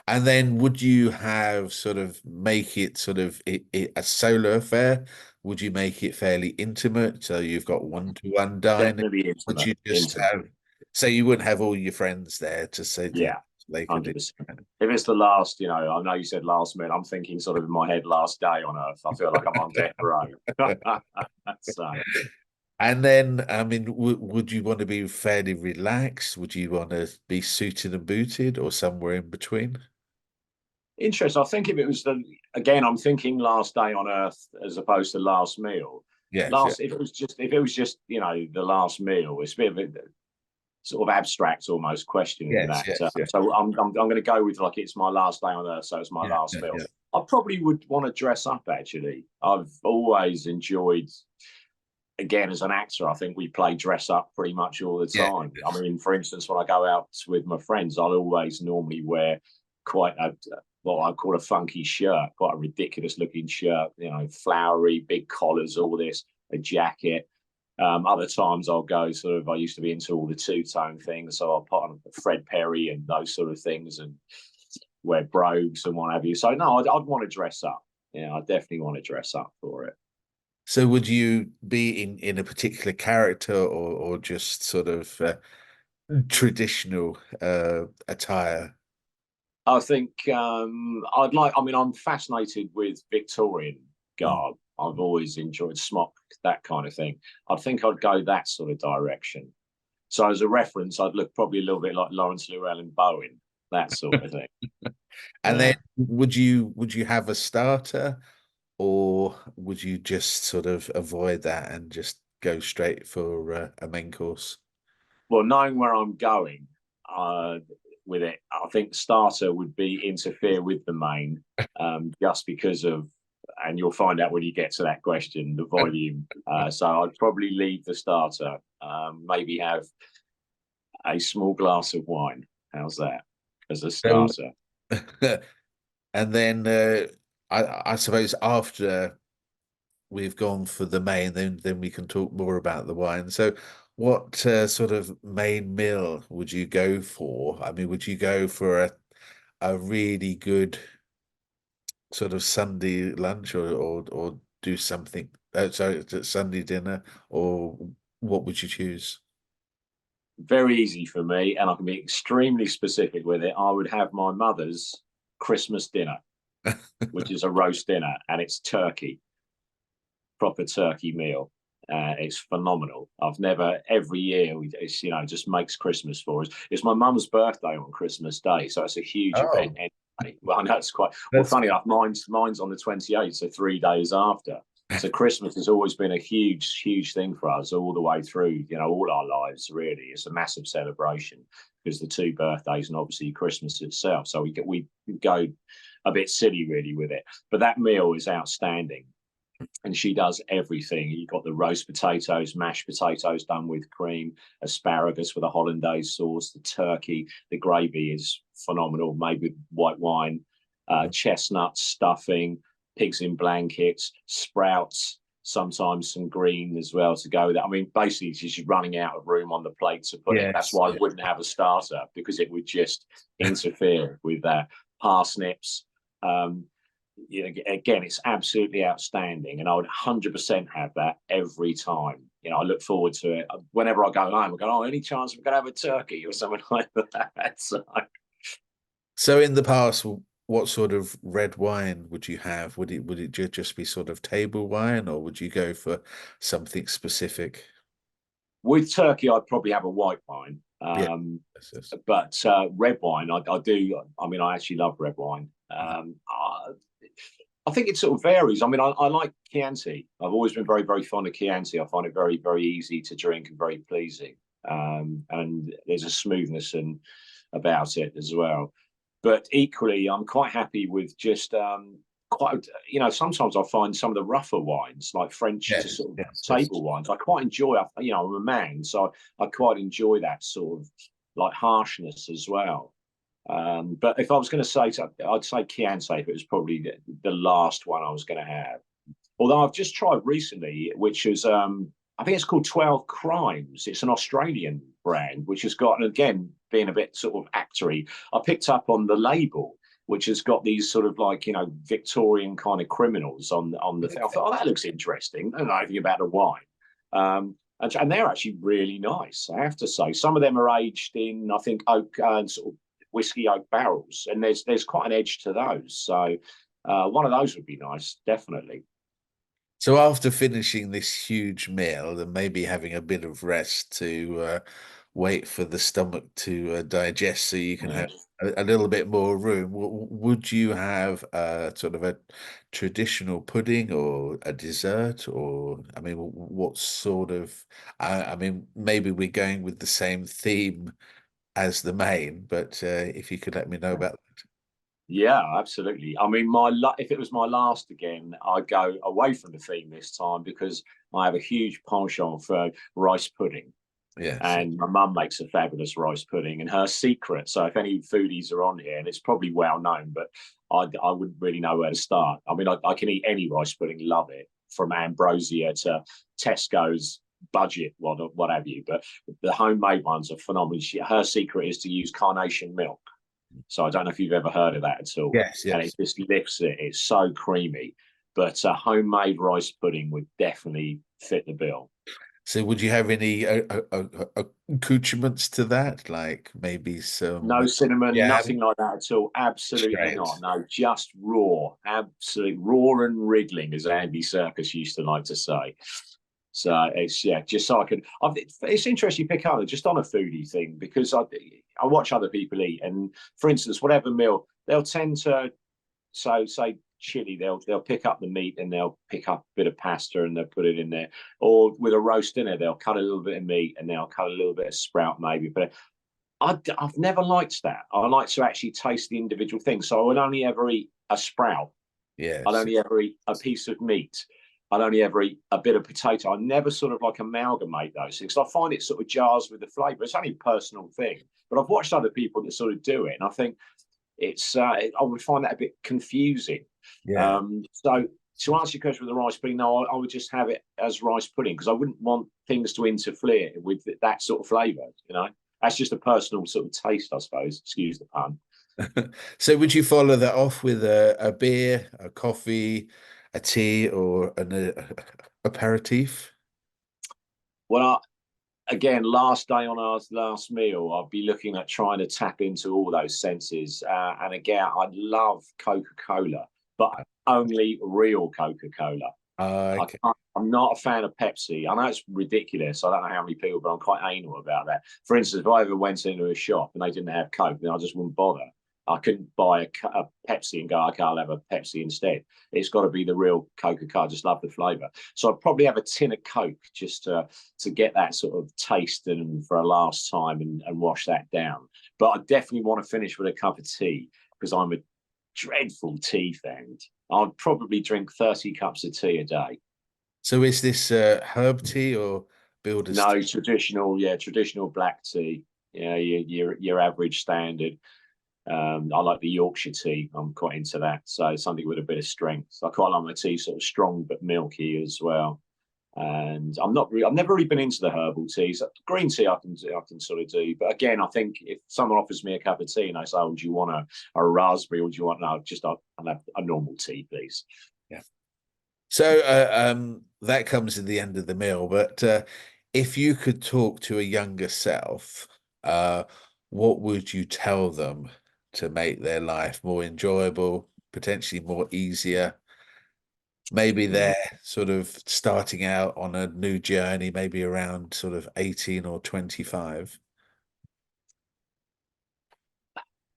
And then would you have sort of make it sort of a solo affair? Would you make it fairly intimate, so you've got one-to-one dining? Definitely intimate. Would you just have, so you wouldn't have all your friends there to say, yeah, they could 100%. If it's the last, you know, I know you said last meal, I'm thinking sort of in my head last day on Earth. I feel like I'm on death row. So. And then, I mean, would you want to be fairly relaxed? Would you want to be suited and booted, or somewhere in between? Interesting. I think if it was again, I'm thinking last day on Earth as opposed to last meal. Yeah. If it was just you know, the last meal, it's a bit of a sort of abstract almost questioning that. So I'm going to go with like it's my last day on Earth, so it's my last meal. Yeah. I probably would want to dress up. Actually, I've always enjoyed. Again, as an actor, I think we play dress up pretty much all the time. Yeah. I mean, for instance, when I go out with my friends, I'll always normally wear quite what I call a funky shirt, quite a ridiculous looking shirt, you know, flowery, big collars, all this, a jacket. Other times I'll go sort of, I used to be into all the two-tone things, so I'll put on Fred Perry and those sort of things and wear brogues and what have you. So no, I'd want to dress up. Yeah, I definitely want to dress up for it. So would you be in a particular character, or just sort of traditional attire? I think I'm fascinated with Victorian garb. I've always enjoyed smock, that kind of thing. I think I'd go that sort of direction. So as a reference, I'd look probably a little bit like Laurence Llewelyn-Bowen, that sort of thing. And then would you have a starter, or would you just sort of avoid that and just go straight for a main course? Well, knowing where I'm going with it, I think starter would be interfere with the main, just because of, and you'll find out when you get to that question, the volume. So I'd probably leave the starter, maybe have a small glass of wine. How's that as a starter? And then I suppose after we've gone for the main, then we can talk more about the wine. So what sort of main meal would you go for? I mean, would you go for a really good sort of Sunday lunch, or do something, Sunday dinner, or what would you choose? Very easy for me, and I can be extremely specific with it. I would have my mother's Christmas dinner, which is a roast dinner, and it's turkey, proper turkey meal. It's phenomenal. I've never, every year, it's, just makes Christmas for us. It's my mum's birthday on Christmas Day, so it's a huge event anyway. Well, I know it's quite, well, funny enough, mine's on the 28th, so 3 days after. So Christmas has always been a huge thing for us all the way through, all our lives, really. It's a massive celebration because the 2 birthdays and obviously Christmas itself. So we go a bit silly, really, with it. But that meal is outstanding. And she does everything. You've got the roast potatoes, mashed potatoes done with cream, asparagus with a hollandaise sauce, the turkey, the gravy is phenomenal, made with white wine, chestnuts, stuffing, pigs in blankets, sprouts, sometimes some green as well to go with it. I mean, basically, she's running out of room on the plate to put it. That's why I wouldn't have a starter, because it would just interfere with parsnips. Again, it's absolutely outstanding, and I would 100% have that every time. I look forward to it whenever I go home. I go, any chance we're going to have a turkey or something like that? So in the past, what sort of red wine would you have? Would it just be sort of table wine, or would you go for something specific? With turkey, I'd probably have a white wine. But red wine, I do. I mean, I actually love red wine. I think it sort of varies. I mean, I like Chianti. I've always been very, very fond of Chianti. I find it very, very easy to drink and very pleasing. And there's a smoothness about it as well. But equally, I'm quite happy with just sometimes I find some of the rougher wines, like French table wines, I quite enjoy. I'm a man, so I quite enjoy that sort of like harshness as well. But if I was going to say something, I'd say Chianti, if it was probably the last one I was going to have. Although I've just tried recently, which is, I think it's called 12 Crimes. It's an Australian brand, which has got, and again, being a bit sort of actory, I picked up on the label, which has got these sort of like, Victorian kind of criminals on the thing. I thought, that looks interesting. I don't know anything about the wine. And they're actually really nice, I have to say. Some of them are aged in, I think, oak and sort of whiskey oak barrels, and there's quite an edge to those. So one of those would be nice, definitely. So after finishing this huge meal and maybe having a bit of rest to wait for the stomach to digest, so you can have a little bit more room, would you have sort of a traditional pudding or a dessert? Or, I mean, what sort of, I mean, maybe we're going with the same theme as the main, but if you could let me know about that. Yeah, absolutely. I mean, if it was my last again, I'd go away from the theme this time, because I have a huge penchant for rice pudding. Yeah, and my mum makes a fabulous rice pudding, and her secret. So if any foodies are on here, and it's probably well known, but I wouldn't really know where to start. I mean, I can eat any rice pudding, love it, from Ambrosia to Tesco's budget, what have you. But the homemade ones are phenomenal. Her secret is to use carnation milk. So I don't know if you've ever heard of that at all. Yes. And it just lifts it. It's so creamy. But a homemade rice pudding would definitely fit the bill. So would you have any accoutrements to that? Like maybe some... No cinnamon, nothing like that at all. Absolutely not. No, just raw. Absolutely raw and wriggling, as Andy Serkis used to like to say. So it's, just so I can... It's interesting you pick up just on a foodie thing, because I watch other people eat. And for instance, whatever meal, they'll tend to, say chili, they'll pick up the meat and they'll pick up a bit of pasta and they'll put it in there. Or with a roast dinner, they'll cut a little bit of meat and they'll cut a little bit of sprout maybe. But I've never liked that. I like to actually taste the individual thing. So I would only ever eat a sprout. Yes. I'd only ever eat a piece of meat. I'd only ever eat a bit of potato. I never sort of like amalgamate those things. I find it sort of jars with the flavour. It's only a personal thing. But I've watched other people that sort of do it, and I think it's I would find that a bit confusing. Yeah. So to answer your question with the rice pudding, no, I would just have it as rice pudding, because I wouldn't want things to interfere with that sort of flavour. That's just a personal sort of taste, I suppose. Excuse the pun. So would you follow that off with a beer, a coffee, a tea, or an aperitif? Well, again, last day on our last meal, I'll be looking at trying to tap into all those senses. And again, I love Coca-Cola, but only real Coca-Cola. Okay. I'm not a fan of Pepsi. I know it's ridiculous. I don't know how many people, but I'm quite anal about that. For instance, if I ever went into a shop and they didn't have Coke, then I just wouldn't bother. I couldn't buy a Pepsi and go, okay, I'll have a Pepsi instead. It's got to be the real Coca-Cola. I just love the flavour. So I'd probably have a tin of Coke just to get that sort of taste and for a last time and wash that down. But I definitely want to finish with a cup of tea because I'm a dreadful tea fan. I'd probably drink 30 cups of tea a day. So is this herb tea or builder's tea? No, traditional black tea. Yeah, your average standard. I like the Yorkshire tea. I'm quite into that. So something with a bit of strength. I quite like my tea sort of strong but milky as well. And I've never really been into the herbal teas. Green tea I can sort of do. But again, I think if someone offers me a cup of tea and I say, "Oh, do you want a raspberry or do you want?" No, just I'll have a normal tea, please. Yeah. So that comes at the end of the meal. But if you could talk to a younger self, what would you tell them to make their life more enjoyable, potentially more easier? Maybe they're sort of starting out on a new journey, maybe around sort of 18 or 25.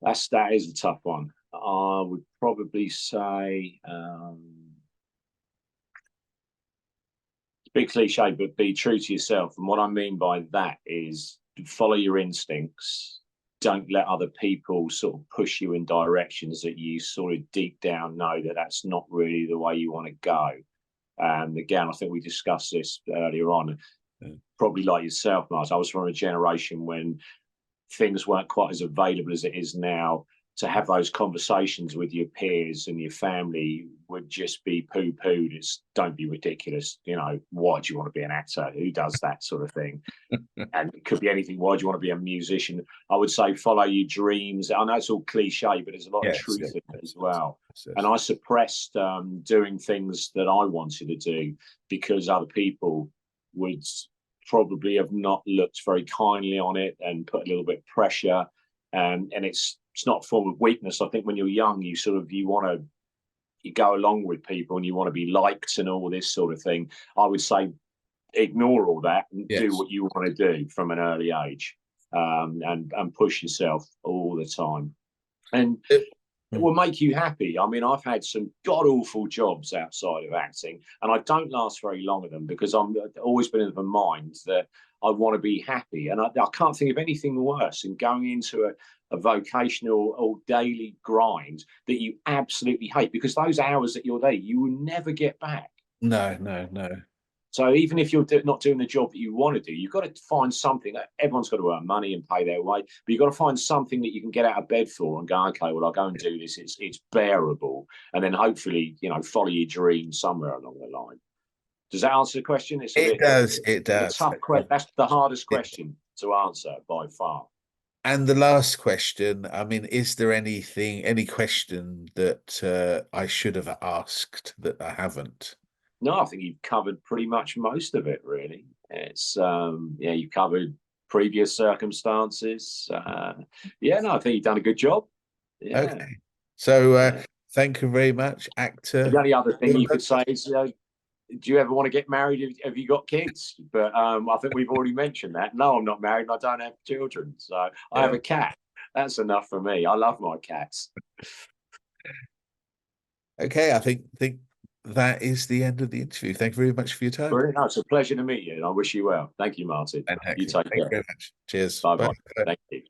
That is a tough one. I would probably say it's a bit cliche, but be true to yourself. And what I mean by that is follow your instincts. Don't let other people sort of push you in directions that you sort of deep down know that that's not really the way you want to go. And again, I think we discussed this earlier on. Probably like yourself, Mark, I was from a generation when things weren't quite as available as it is now. To have those conversations with your peers and your family would just be poo-pooed. It's don't be ridiculous. You know, why do you want to be an actor? Who does that sort of thing? And it could be anything. Why do you want to be a musician? I would say follow your dreams. I know it's all cliche, but there's a lot of truth in it as well. And I suppressed doing things that I wanted to do because other people would probably have not looked very kindly on it and put a little bit of pressure. And it's not a form of weakness. I think when you're young, you go along with people and you want to be liked and all this sort of thing. I would say ignore all that and do what you want to do from an early age, and push yourself all the time. And it will make you happy. I mean, I've had some god-awful jobs outside of acting, and I don't last very long at them because I've always been of the mind that I want to be happy. And I can't think of anything worse than going into a vocational or daily grind that you absolutely hate, because those hours that you're there, you will never get back. No. So even if you're not doing the job that you want to do, you've got to find something. Everyone's got to earn money and pay their way, but you've got to find something that you can get out of bed for and go, okay, well, I'll go and do this. It's bearable. And then hopefully, follow your dream somewhere along the line. Does that answer the question? It does. It's a tough question. That's the hardest question to answer by far. And the last question, I mean, is there any question that I should have asked that I haven't? No, I think you've covered pretty much most of it, really. It's, you've covered previous circumstances. I think you've done a good job. Yeah. Okay. So thank you very much, actor. The only other thing you could say is, do you ever want to get married? Have you got kids? But I think we've already mentioned that. No, I'm not married and I don't have children. So I have a cat. That's enough for me. I love my cats. Okay, I think that is the end of the interview. Thank you very much for your time. Brilliant. No, it's a pleasure to meet you, and I wish you well. Thank you, Martin. You take care. Thank you very much. Cheers. Bye-bye. Thank you.